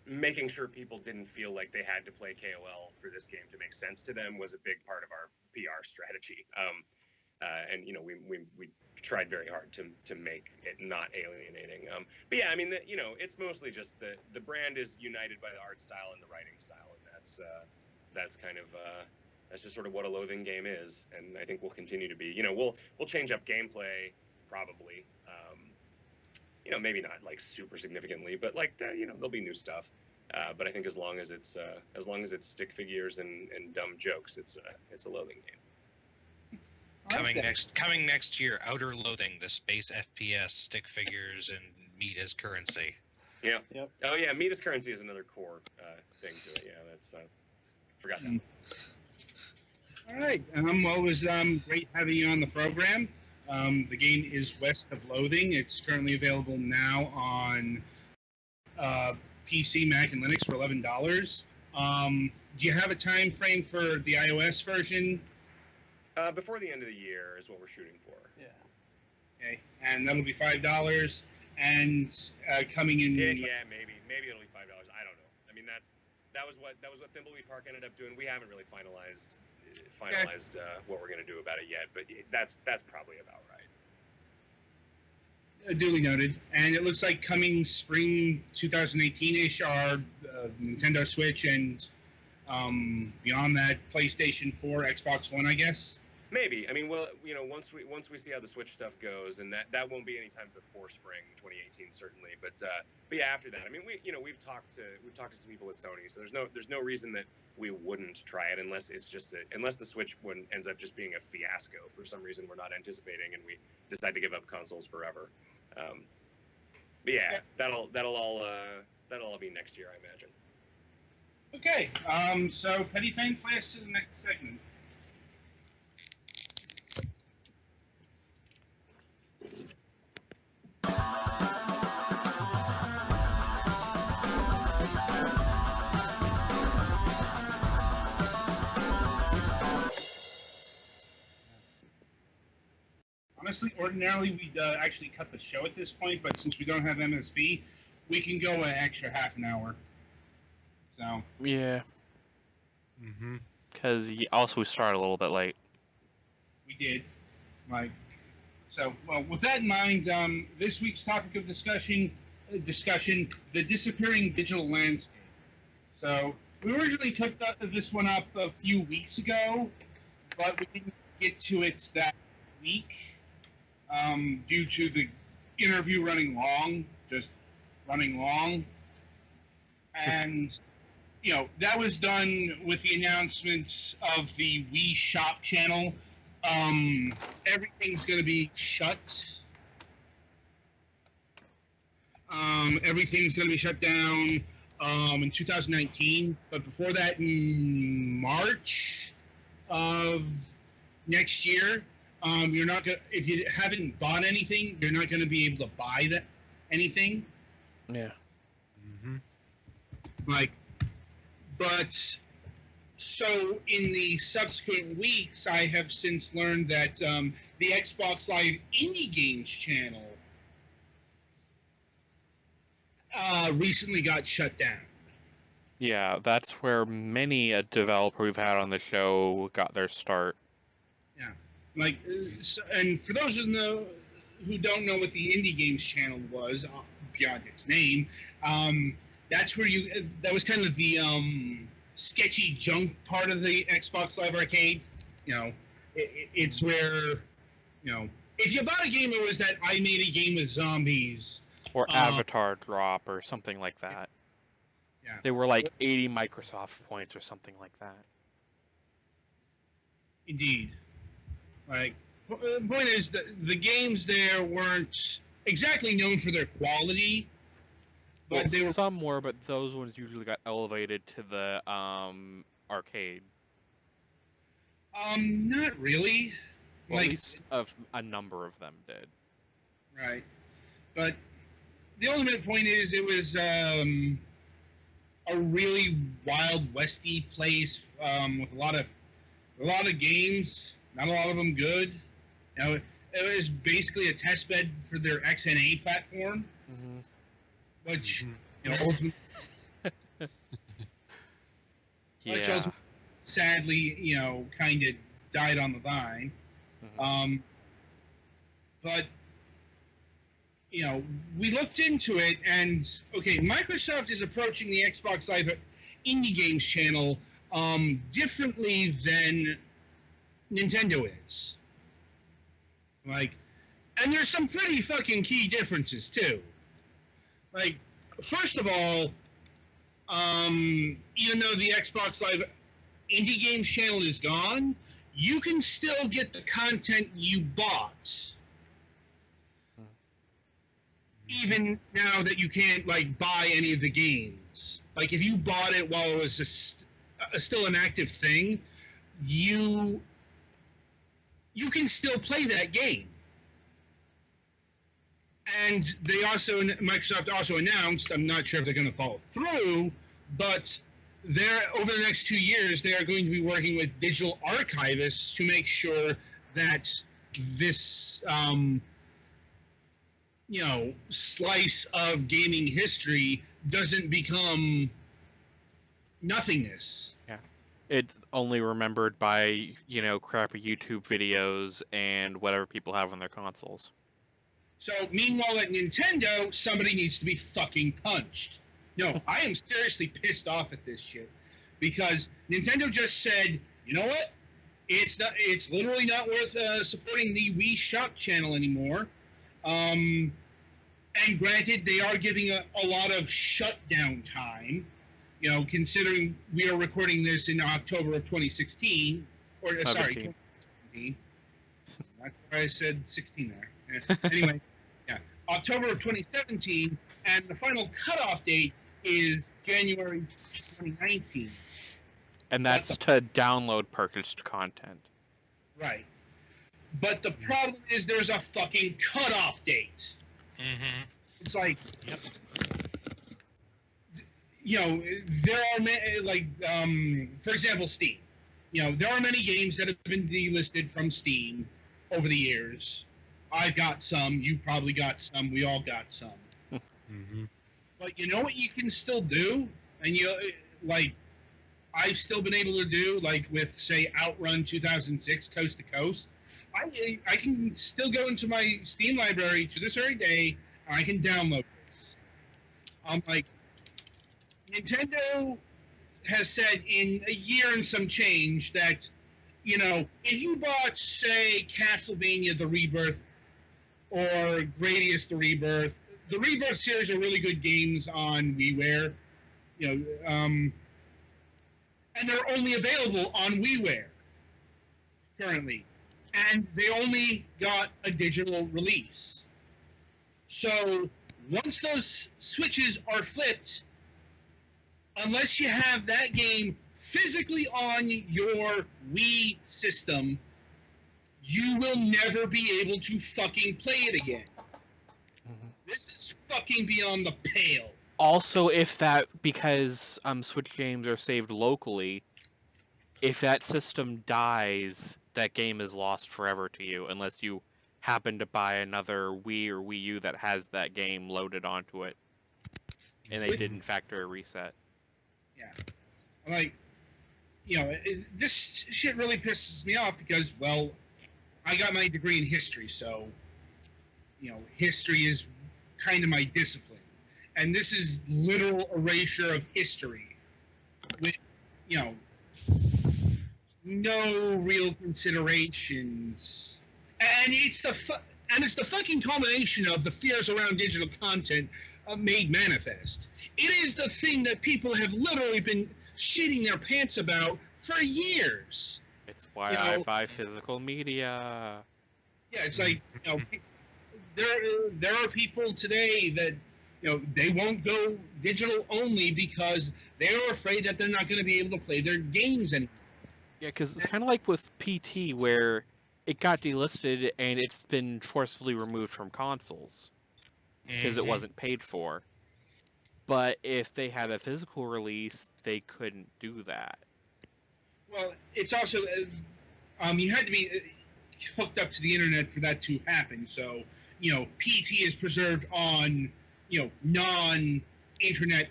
Making sure people didn't feel like they had to play KOL for this game to make sense to them was a big part of our PR strategy. And we tried very hard to make it not alienating. But yeah, I mean, it's mostly just the brand is united by the art style and the writing style, and that's kind of that's just sort of what a loathing game is, and I think we'll continue to be. We'll change up gameplay probably. Maybe not like super significantly, but like there'll be new stuff. But I think as long as it's stick figures and dumb jokes, it's a loathing game. Coming next year, Outer Loathing, the space FPS, stick figures, and meat as currency. Yeah. Yep. Oh yeah, meat as currency is another core thing to it. Yeah, that's forgot that. All right. Well, it was great having you on the program. The game is West of Loathing. It's currently available now on PC, Mac, and Linux for $11. Do you have a time frame for the iOS version? Before the end of the year is what we're shooting for. Yeah. Okay, and that'll be $5. And coming in. Yeah, maybe it'll be $5. I don't know. I mean, that was what Thimbleweed Park ended up doing. We haven't really finalized what we're going to do about it yet, but that's probably about right. Duly noted. And it looks like coming spring 2018-ish are Nintendo Switch and beyond that, PlayStation 4, Xbox One, I guess. Maybe. I mean, well, once we see how the Switch stuff goes, and that won't be any time before spring 2018, certainly. But yeah, after that, I mean, we've talked to some people at Sony, so there's no reason that we wouldn't try it unless it's just unless the Switch one ends up just being a fiasco for some reason we're not anticipating, and we decide to give up consoles forever. But yeah, that'll all be next year, I imagine. Okay. So Petty Fang, play us to the next segment. Honestly, ordinarily we'd actually cut the show at this point, but since we don't have MSB, we can go an extra half an hour. So. Yeah. Mm-hmm. Because also we started a little bit late. We did. So, well, with that in mind, this week's topic of discussion, the disappearing digital landscape. So, we originally cooked this one up a few weeks ago, but we didn't get to it that week due to the interview running long. And, that was done with the announcements of the Wii Shop channel. Everything's going to be shut. Everything's going to be shut down in 2019. But before that, in March of next year, you're not going. If you haven't bought anything, you're not going to be able to buy anything. Yeah. Mm-hmm. But. So in the subsequent weeks, I have since learned that the Xbox Live Indie Games channel recently got shut down. Yeah, that's where many a developer we've had on the show got their start. Yeah, and for those who don't know what the Indie Games channel was, beyond its name, that's where that was kind of the sketchy junk part of the Xbox Live Arcade. It's where, if you bought a game, it was that I made a game with zombies. Or Avatar Drop or something like that. Yeah. They were like 80 Microsoft points or something like that. Indeed. The point is that the games there weren't exactly known for their quality. But some were, but those ones usually got elevated to the arcade. Not really. Well, at least a number of them did. Right. But the ultimate point is it was a really Wild Westy place with a lot of games, not a lot of them good. It was basically a test bed for their XNA platform. Mm-hmm. Which, yeah. Which sadly, kind of died on the vine. Mm-hmm. But, we looked into it, and, okay, Microsoft is approaching the Xbox Live Indie Games channel differently than Nintendo is. And there's some pretty fucking key differences, too. First of all, even though the Xbox Live Indie Games channel is gone, you can still get the content you bought. Even now that you can't, buy any of the games. If you bought it while it was still an active thing, you can still play that game. And Microsoft also announced, I'm not sure if they're going to follow through, but over the next 2 years, they are going to be working with digital archivists to make sure that this, slice of gaming history doesn't become nothingness. Yeah. It's only remembered by, crappy YouTube videos and whatever people have on their consoles. So, meanwhile at Nintendo, somebody needs to be fucking punched. No, I am seriously pissed off at this shit. Because Nintendo just said, you know what? It's literally not worth supporting the Wii Shop channel anymore. And granted, they are giving a lot of shutdown time. You know, considering we are recording this in October of 2016, or sorry, 2017. That's why I said 16 there. Anyway, yeah, October of 2017, and the final cutoff date is January 2019. And that's to download purchased content. Right. But the problem is there's a fucking cutoff date. Mm-hmm. It's like, Yep. you know, there are like, for example, Steam. You know, there are many games that have been delisted from Steam over the years. I've got some. You probably got some. We all got some. Mm-hmm. But you know what you can still do, and like, I've still been able to do, like with, say, Outrun 2006 Coast to Coast. I can still go into my Steam library to this very day, and I can download this. Like, Nintendo has said in a year and some change that, you know, if you bought, say, Castlevania The Rebirth or Gradius The Rebirth series are really good games on WiiWare, you know, and they're only available on WiiWare currently. And they only got a digital release. So once those switches are flipped, unless you have that game physically on your Wii system, you will never be able to fucking play it again. Mm-hmm. This is fucking beyond the pale. Also, if that, because Switch games are saved locally, if that system dies, that game is lost forever to you, unless you happen to buy another Wii or Wii U that has that game loaded onto it, and they didn't factor a reset. Yeah. Like, you know, this shit really pisses me off because, well, I got my degree in history, so, you know, history is kind of my discipline. And this is literal erasure of history with, you know, no real considerations. And it's the fucking culmination of the fears around digital content made manifest. It is the thing that people have literally been shitting their pants about for years. It's why I buy physical media. Yeah, it's like, you know, there are people today that, you know, they won't go digital only because they're afraid that they're not going to be able to play their games anymore. Yeah, because it's kind of like with PT, where it got delisted and it's been forcefully removed from consoles because it wasn't paid for. But if they had a physical release, they couldn't do that. Well, it's also you had to be hooked up to the internet for that to happen. So, you know, PT is preserved on, you know, non-internet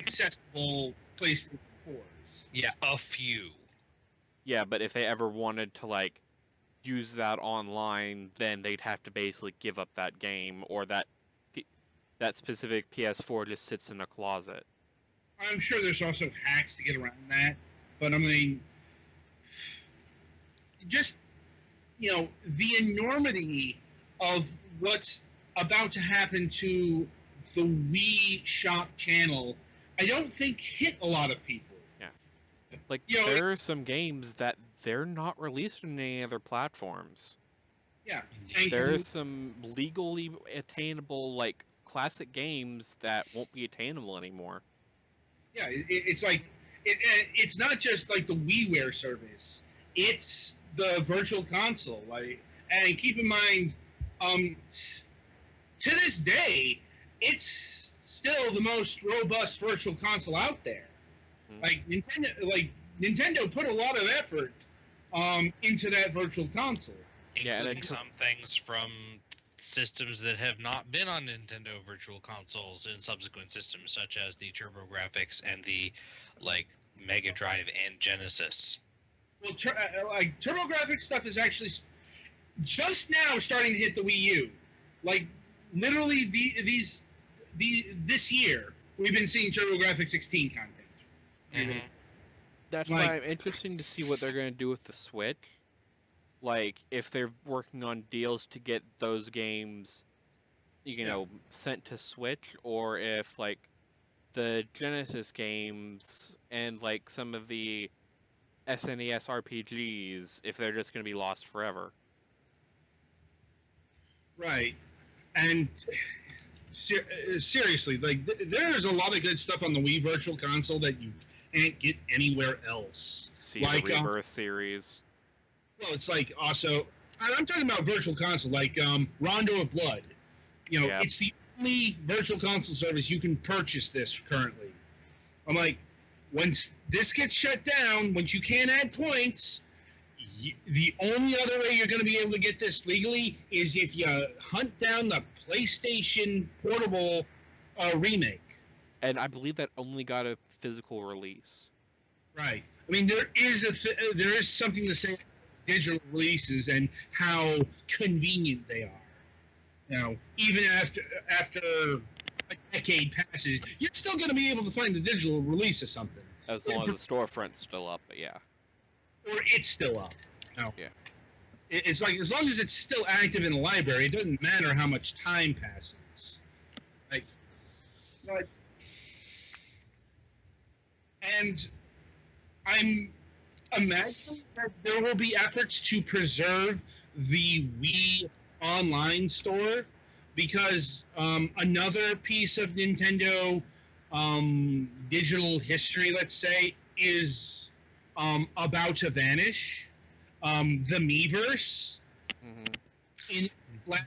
accessible PlayStation 4s. Yeah, a few. Yeah, but if they ever wanted to, like, use that online, then they'd have to basically give up that game, or that specific PS4 just sits in a closet. I'm sure there's also hacks to get around that, but I mean, just, you know, the enormity of what's about to happen to the Wii Shop channel, I don't think hit a lot of people. Like, you know, there are some games that they're not released on any other platforms. Yeah. There are some legally attainable, like, classic games that won't be attainable anymore. Yeah, it's like, it's not just like the WiiWare service. It's the virtual console. Like, and keep in mind, to this day, it's still the most robust virtual console out there. Nintendo put a lot of effort into that virtual console. Including some things from systems that have not been on Nintendo Virtual Consoles in subsequent systems, such as the TurboGrafx and the, like, Mega Drive and Genesis. Well, TurboGrafx stuff is actually just now starting to hit the Wii U. Like, literally, this year, we've been seeing TurboGrafx 16 content. Mm-hmm. That's Like- why I'm interested to see what they're going to do with the Switch. Like, if they're working on deals to get those games, sent to Switch, or if, like, the Genesis games and, like, some of the SNES RPGs, if they're just going to be lost forever. Right. And seriously, like there's a lot of good stuff on the Wii Virtual Console that you can't get anywhere else. See Like, the Rebirth series. Well, it's like also, and I'm talking about Virtual Console, like Rondo of Blood. Yeah. It's the only Virtual Console service you can purchase this currently. I'm like, once this gets shut down, once you can't add points, the only other way you're going to be able to get this legally is if you hunt down the PlayStation Portable remake. And I believe that only got a physical release. Right. I mean, there is something to say about digital releases and how convenient they are. Even after a decade passes, you're still going to be able to find the digital release of something. As long as the storefront's still up, but yeah. Or it's still up. Yeah. It's like, as long as it's still active in the library, it doesn't matter how much time passes. And I'm imagining that there will be efforts to preserve the Wii online store, because another piece of Nintendo digital history, let's say, is about to vanish. The Miiverse. Mm-hmm.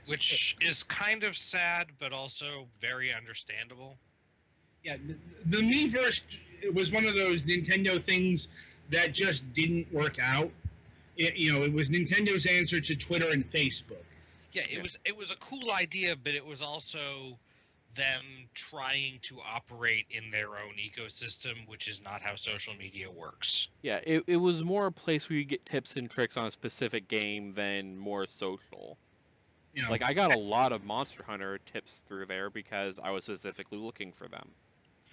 Which is kind of sad, but also very understandable. Yeah, the Miiverse was one of those Nintendo things that just didn't work out. It was Nintendo's answer to Twitter and Facebook. Yeah, it was a cool idea, but it was also them trying to operate in their own ecosystem, which is not how social media works. Yeah, it was more a place where you get tips and tricks on a specific game than more social. Like, I got a lot of Monster Hunter tips through there because I was specifically looking for them.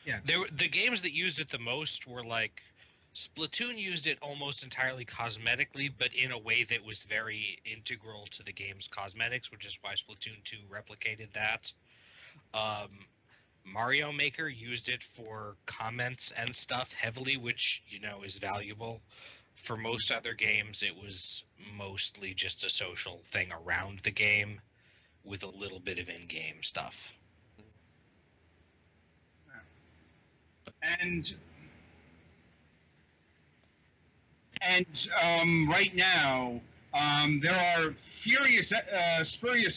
Yeah. The games that used it the most were like Splatoon used it almost entirely cosmetically, but in a way that was very integral to the game's cosmetics, which is why Splatoon 2 replicated that. Mario Maker used it for comments and stuff heavily, which, is valuable. For most other games, it was mostly just a social thing around the game with a little bit of in-game stuff. And right now, there are spurious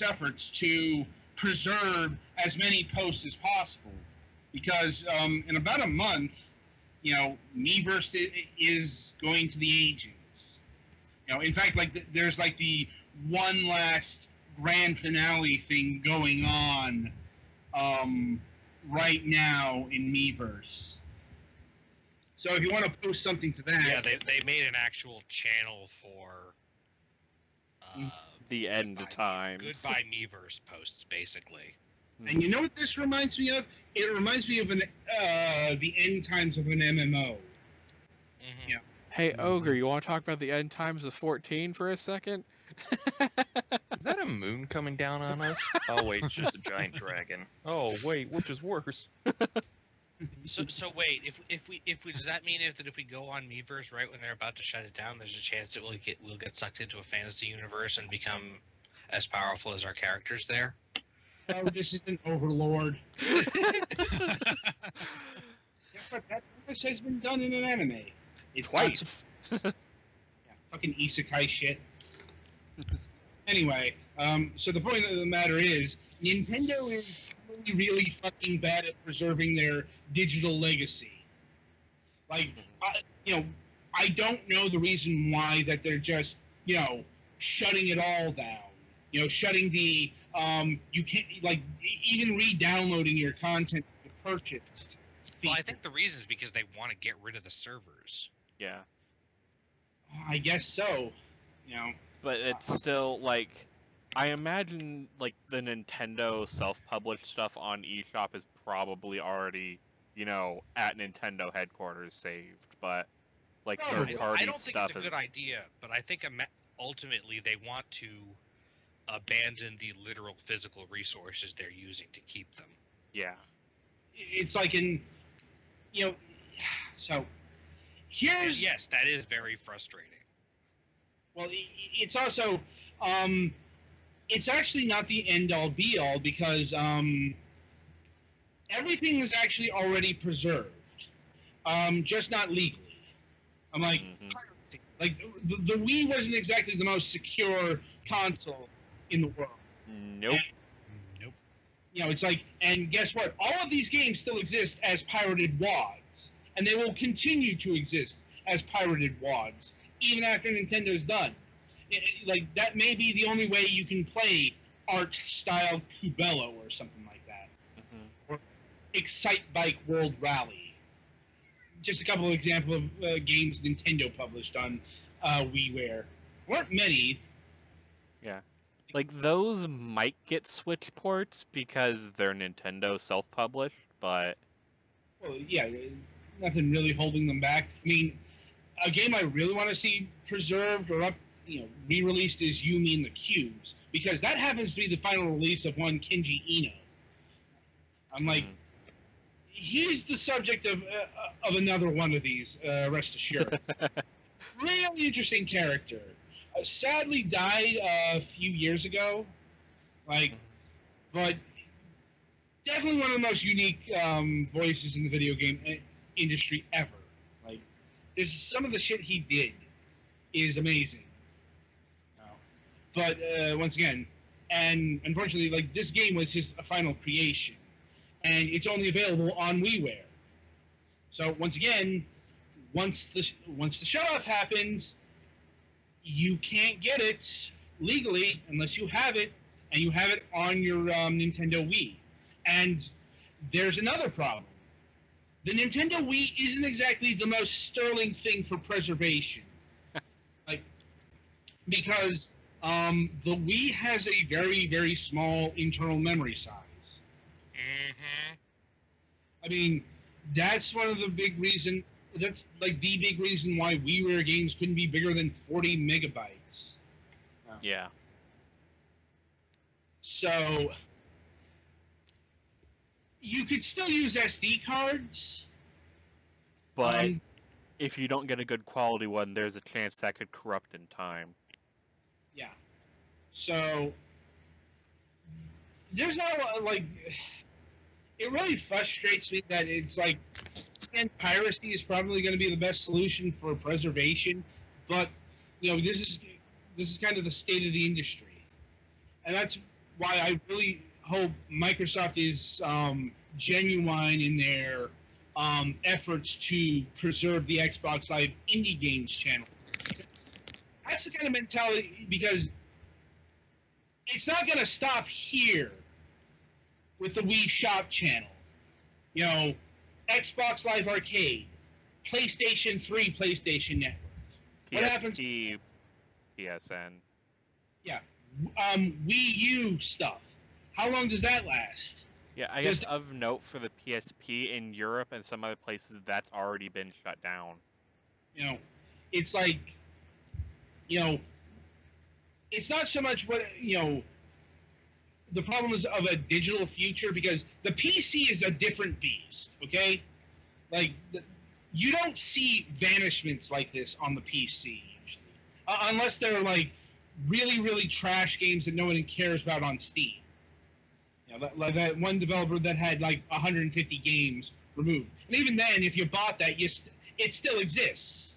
efforts to preserve as many posts as possible, because in about a month, Miiverse is going to the ages. In fact, there's the one last grand finale thing going on right now in Miiverse. So if you want to post something to that, Yeah, they made an actual channel for The end times. Goodbye Miiverse posts, basically. and you know what this reminds me of? It reminds me of the end times of an MMO. Mm-hmm. Yeah. Hey, Ogre, you want to talk about the end times of 14 for a second? Is that a moon coming down on us? Oh wait, it's just a giant dragon. Oh wait, which is worse? So wait, if we does that mean that if we go on Miiverse right when they're about to shut it down, there's a chance that we'll get sucked into a fantasy universe and become as powerful as our characters there? Oh, this isn't Overlord. Yeah, but that has been done in an anime. It's Twice. Fucking isekai shit. Anyway, so the point of the matter is, Nintendo is really, really fucking bad at preserving their digital legacy. I don't know the reason why that they're just, shutting it all down. Shutting the, you can't, even re-downloading your content you purchased. Well, I think the reason is because they want to get rid of the servers. Yeah. I guess so. But it's still, I imagine, the Nintendo self-published stuff on eShop is probably already, at Nintendo headquarters saved, but like No, third I party don't think stuff. it's a good idea, but I think ultimately they want to abandon the literal physical resources they're using to keep them. Yeah. It's like so And here's yes, that is very frustrating. well, it's also it's actually not the end all be all because everything is actually already preserved, just not legally. I'm like, Mhm. like the Wii wasn't exactly the most secure console in the world. Nope. Nope. It's like, and guess what? All of these games still exist as pirated WADs, and they will continue to exist as pirated WADs even after Nintendo's done. Like that may be the only way you can play art-style Cubello or something like that, Mhm. or Excite Bike World Rally. Just a couple of examples of games Nintendo published on WiiWare. Weren't many. Like those might get Switch ports because they're Nintendo self-published, but Well, yeah, nothing really holding them back. I mean, a game I really want to see preserved or re-released is Yumi and the Cubes, because that happens to be the final release of one Kenji Eno. I'm like, he's the subject of another one of these. Rest assured, really interesting character. Sadly, died a few years ago. Like, but definitely one of the most unique voices in the video game industry ever. Like, there's some of the shit he did is amazing. But once again, and unfortunately, like this game was his final creation, and it's only available on WiiWare. So once again, once the shutoff happens, you can't get it legally unless you have it, and you have it on your Nintendo Wii. And there's another problem. The Nintendo Wii isn't exactly the most sterling thing for preservation. Like, because the Wii has a very, very small internal memory size. Mm-hmm. I mean, that's one of the big reason. That's like the big reason why WiiWare games couldn't be bigger than 40 megabytes. yeah. So you could still use SD cards. But if you don't get a good quality one, there's a chance that could corrupt in time. Yeah. So there's not a lot, like, it really frustrates me that it's like, and piracy is probably going to be the best solution for preservation, but this is kind of the state of the industry, and that's why I really hope Microsoft is genuine in their efforts to preserve the Xbox Live Indie Games channel. That's the kind of mentality, because it's not going to stop here with the Wii Shop channel. Xbox Live Arcade, PlayStation 3, PlayStation Network. What happens? PSP, PSN. Yeah. Wii U stuff. How long does that last? Yeah, I guess of note for the PSP in Europe and some other places, that's already been shut down. It's like, it's not so much what, the problem is of a digital future, because the PC is a different beast, okay? Like, you don't see vanishments like this on the PC, usually. Unless they're, like, really, really trash games that no one cares about on Steam. Like that one developer that had, like, 150 games removed. And even then, if you bought that, it still exists.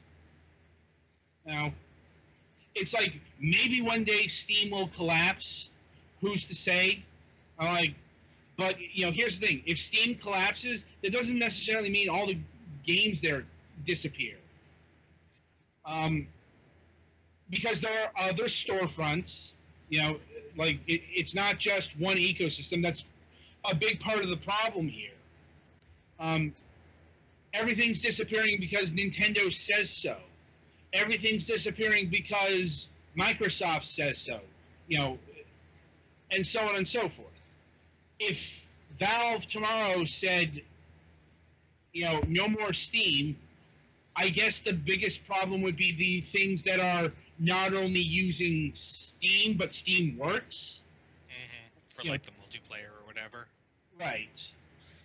It's like, maybe one day Steam will collapse. Who's to say? But here's the thing: if Steam collapses, that doesn't necessarily mean all the games there disappear. Because there are other storefronts. It's not just one ecosystem. That's a big part of the problem here. Everything's disappearing because Nintendo says so. Everything's disappearing because Microsoft says so. And so on and so forth. If Valve tomorrow said, no more Steam, I guess the biggest problem would be the things that are not only using Steam, but Steam Works. For Yeah. like the multiplayer or whatever. Right.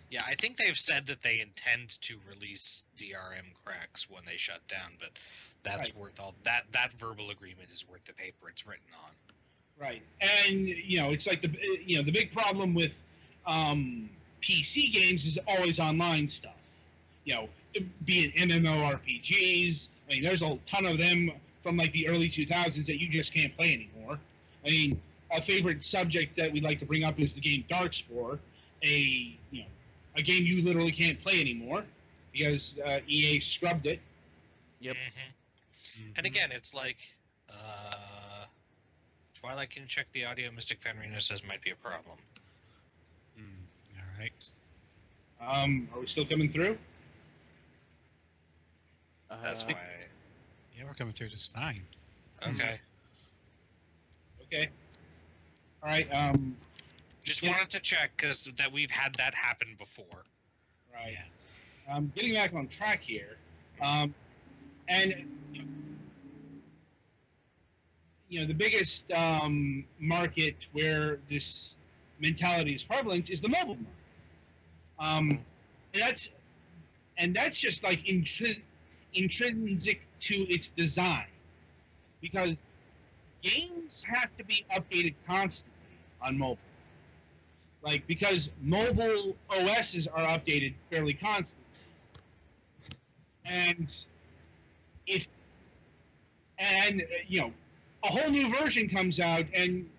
Yeah, I think they've said that they intend to release DRM cracks when they shut down, but that's Right. worth all that verbal agreement is worth the paper it's written on. Right. And it's like the big problem with PC games is always online stuff. Be it MMORPGs. I mean, there's a ton of them from like the early 2000s that you just can't play anymore. I mean, a favorite subject that we like to bring up is the game Darkspore, a game you literally can't play anymore because EA scrubbed it. Yep. And again, it's like Twilight can check the audio. Mystic Fenrina says might be a problem. All right. Are we still coming through? That's Uh, why. Yeah, we're coming through just fine. Okay. Okay. All right. Just Yeah. wanted to check because that we've had that happen before. Right. Yeah. Getting back on track here, and the biggest market where this mentality is prevalent is the mobile market. And that's just like intrinsic to its design, because games have to be updated constantly on mobile. Like, because mobile OSs are updated fairly constantly. And a whole new version comes out and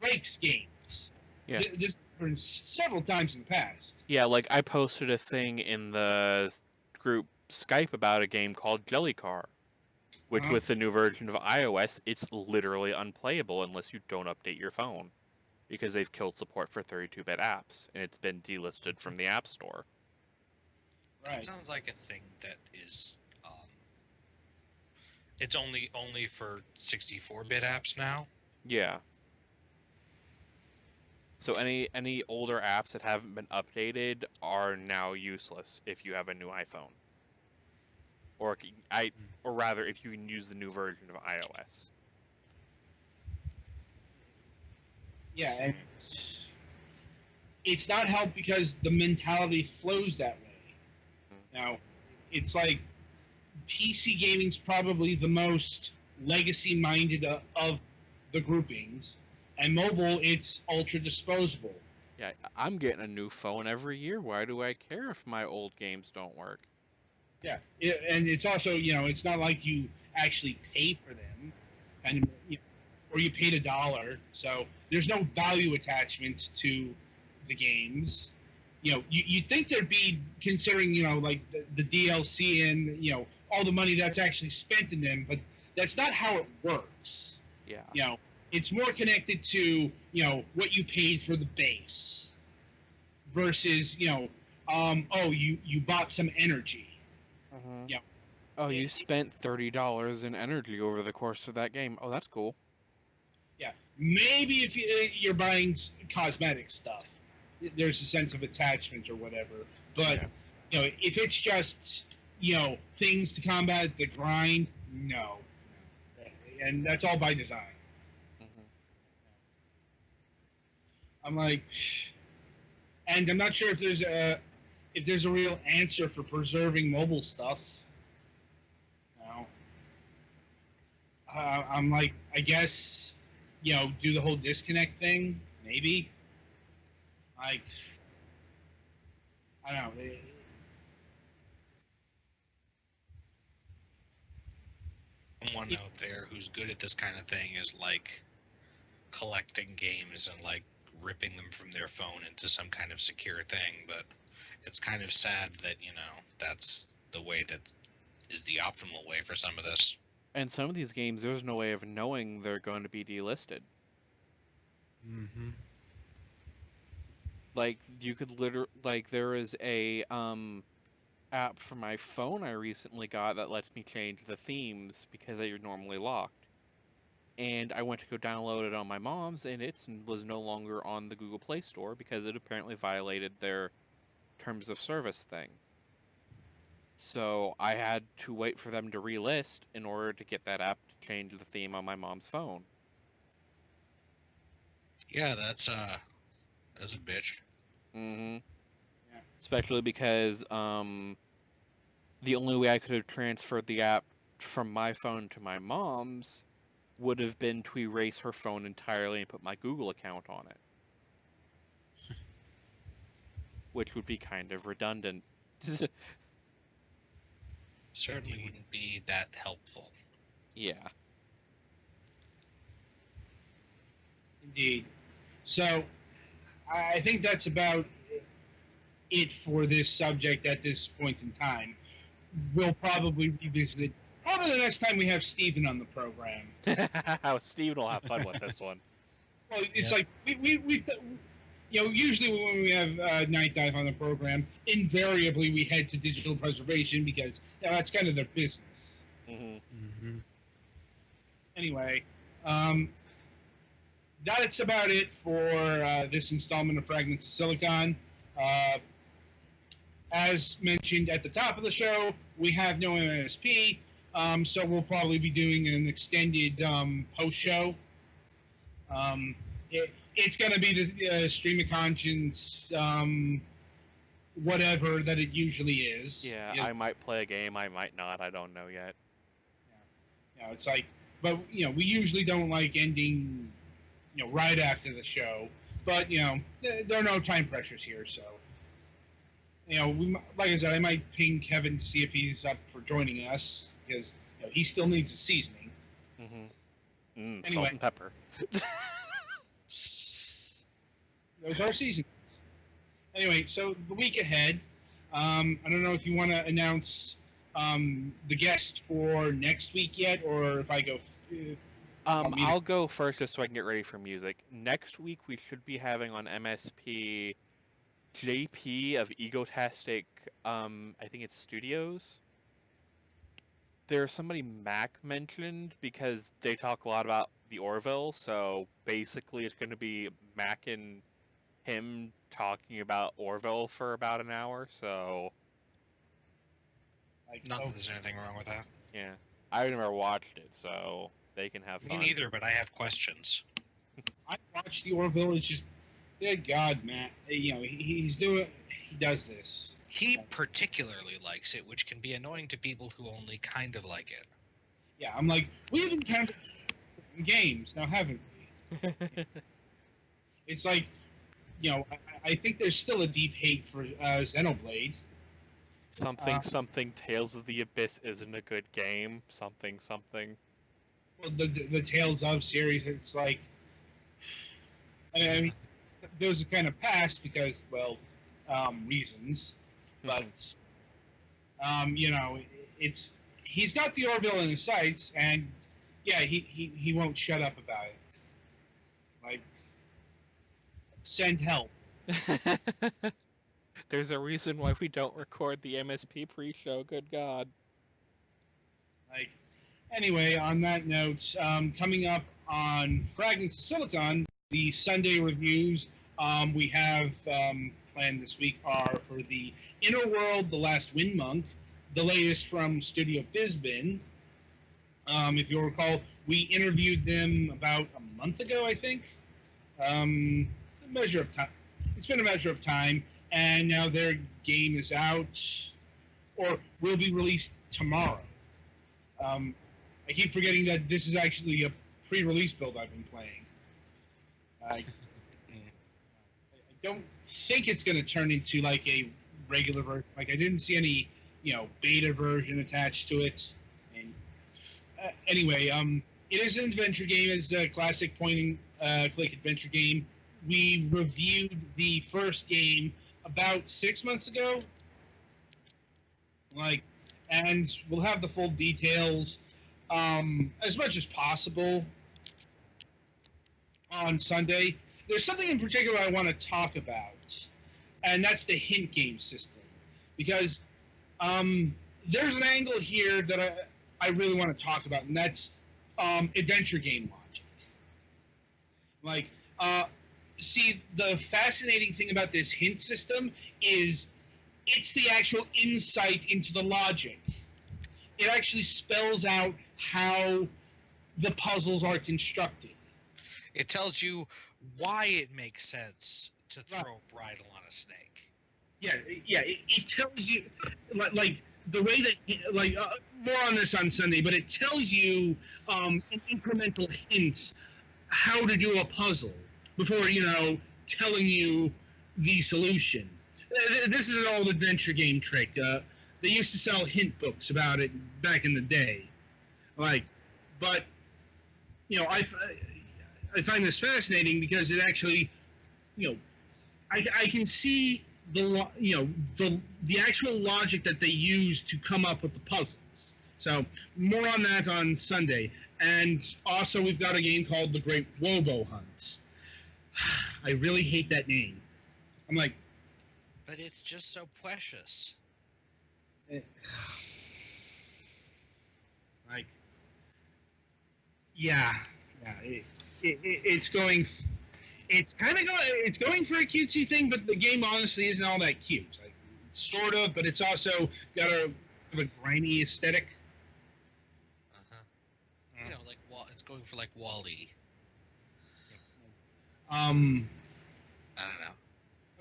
breaks games. Yeah. This happened several times in the past. Yeah, like I posted a thing in the group Skype about a game called Jelly Car, which Uh-huh. with the new version of iOS, it's literally unplayable unless you don't update your phone, because they've killed support for 32-bit apps, and it's been delisted from the App Store. Right. It sounds like a thing that is. It's only for 64-bit apps now. Yeah. So any older apps that haven't been updated are now useless if you have a new iPhone. Or rather, if you can use the new version of iOS. Yeah, and it's not helped because the mentality flows that way. Now, it's like PC gaming's probably the most legacy-minded of the groupings, and mobile, it's ultra-disposable. Yeah, I'm getting a new phone every year. Why do I care if my old games don't work? Yeah, and it's also, it's not like you actually pay for them, and or you paid $1, so there's no value attachment to the games. You think there'd be, considering like the DLC and all the money that's actually spent in them, but that's not how it works. Yeah. It's more connected to what you paid for the base versus you bought some energy. Mhm. Yeah. Oh, you spent $30 in energy over the course of that game. Oh, that's cool. Yeah, maybe if you're buying cosmetic stuff, there's a sense of attachment or whatever. But if it's just things to combat the grind, no, and that's all by design. Mhm. I'm like, and I'm not sure if there's a real answer for preserving mobile stuff. I'm like, I guess, do the whole disconnect thing, maybe. Like, I don't know. Someone out there who's good at this kind of thing is like collecting games and like ripping them from their phone into some kind of secure thing, but it's kind of sad that that's the way that is the optimal way for some of this. And some of these games, there's no way of knowing they're going to be delisted. Mm-hmm. Like, you could there is a app for my phone I recently got that lets me change the themes because they are normally locked. And I went to go download it on my mom's, and it was no longer on the Google Play Store because it apparently violated their terms of service thing. So I had to wait for them to relist in order to get that app to change the theme on my mom's phone. Yeah, that's a bitch. Mm-hmm. Yeah. Especially because the only way I could have transferred the app from my phone to my mom's would have been to erase her phone entirely and put my Google account on it. Which would be kind of redundant. Certainly wouldn't be that helpful. Yeah. Indeed. So I think that's about it for this subject at this point in time. We'll probably revisit it probably the next time we have Steven on the program. Steven will have fun with this one. Well, it's Yeah. like we usually when we have Night Dive on the program, invariably we head to digital preservation because that's kind of their business. Mm-hmm. Mm-hmm. Anyway, that's about it for this installment of Fragments of Silicon. As mentioned at the top of the show, we have no MSP, so we'll probably be doing an extended post show. It's going to be the stream of conscience, whatever that it usually is. Yeah, Because, I might play a game, I might not, I don't know yet. it's like, but we usually don't like ending, right after the show. But there are no time pressures here, so. Like I said, I might ping Kevin to see if he's up for joining us because he still needs a seasoning. Mm-hmm. Salt Anyway. and pepper. Those are seasonings. Anyway, so the week ahead, I don't know if you want to announce the guest for next week yet, or if I go. I'll go first just so I can get ready for music. Next week we should be having on MSP JP of Egotastic, I think it's Studios. There's somebody Mac mentioned because they talk a lot about the Orville, so basically it's going to be Mac and him talking about Orville for about an hour, so Not that there's anything wrong with that. yeah. I've never watched it, so they can have Me fun. neither, but I have questions. I watched the Orville. It's just, good God, Matt. He does this. He particularly likes it, which can be annoying to people who only kind of like it. Yeah, I'm like, we've encountered games now, haven't we? It's like, I think there's still a deep hate for Xenoblade. Something Tales of the Abyss isn't a good game. Something. Well, the Tales of series, it's like, I mean, those are kind of passed because, well, reasons, but it's he's got the Orville in his sights, and yeah, he won't shut up about it. Like, send help. There's a reason why we don't record the MSP pre-show. Good God. Like, anyway, on that note, coming up on Fragments of Silicon, the Sunday reviews we have planned this week are for the Inner World, The Last Wind Monk, the latest from Studio Fizbin. If you'll recall, we interviewed them about a month ago, I think. A measure of time. It's been a measure of time, and now their game is out, or will be released tomorrow. I keep forgetting that this is actually a pre-release build I've been playing. I don't think it's going to turn into like a regular version. Like, I didn't see any, beta version attached to it. And anyway, it is an adventure game. It's a classic point-and-click adventure game. We reviewed the first game about 6 months ago. And we'll have the full details as much as possible on Sunday. There's something in particular I want to talk about, and that's the hint game system. Because there's an angle here that I really want to talk about, and that's adventure game logic. See, the fascinating thing about this hint system is It's the actual insight into the logic. It actually spells out how the puzzles are constructed. It tells you why it makes sense to Right. throw a bridle on a snake. Yeah. It tells you, like the way that, like, more on this on Sunday, but it tells you in incremental hints how to do a puzzle before, telling you the solution. This is an old adventure game trick. They used to sell hint books about it back in the day. But I find this fascinating because it actually, I can see the actual logic that they use to come up with the puzzles. So more on that on Sunday. And also we've got a game called The Great Wobo Hunt. I really hate that name. I'm like, But it's just so precious. like, yeah, it's going. It's kind of going. It's going for a cutesy thing, but the game honestly isn't all that cute. Like, sort of, but it's also got a grimy aesthetic. You know, like it's going for like Wall-E. I don't know.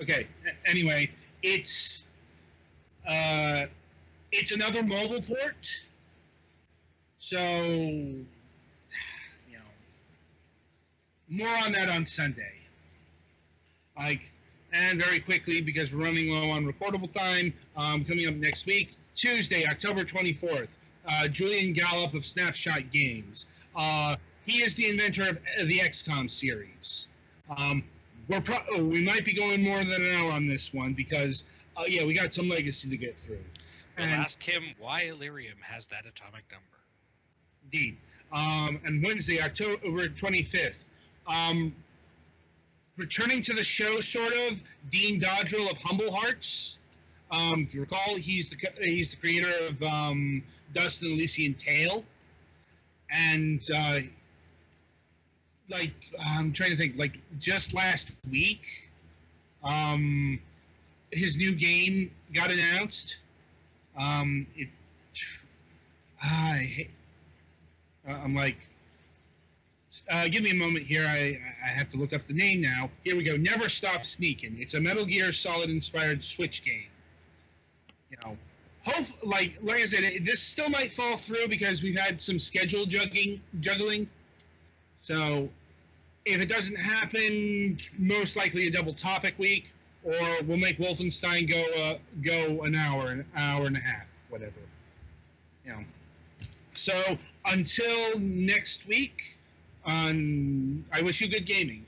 Okay. Anyway, it's another mobile port. So, more on that on Sunday. And very quickly, because we're running low on recordable time, coming up next week, Tuesday, October 24th, Julian Gallup of Snapshot Games. He is the inventor of the XCOM series. We might be going more than an hour on this one because, we got some legacy to get through. We'll ask him why Illyrium has that atomic number. Indeed. And Wednesday, October 25th, returning to the show, sort of, Dean Dodrill of Humble Hearts. If you recall, he's the creator of Dust and Elysian Tale. And, I'm trying to think, just last week, his new game got announced. Give me a moment here. I have to look up the name now. Here we go. Never Stop Sneaking. It's a Metal Gear Solid inspired Switch game. Like I said, this still might fall through because we've had some schedule juggling. So if it doesn't happen, most likely a double topic week, or we'll make Wolfenstein go an hour and a half, whatever. So until next week, I wish you good gaming.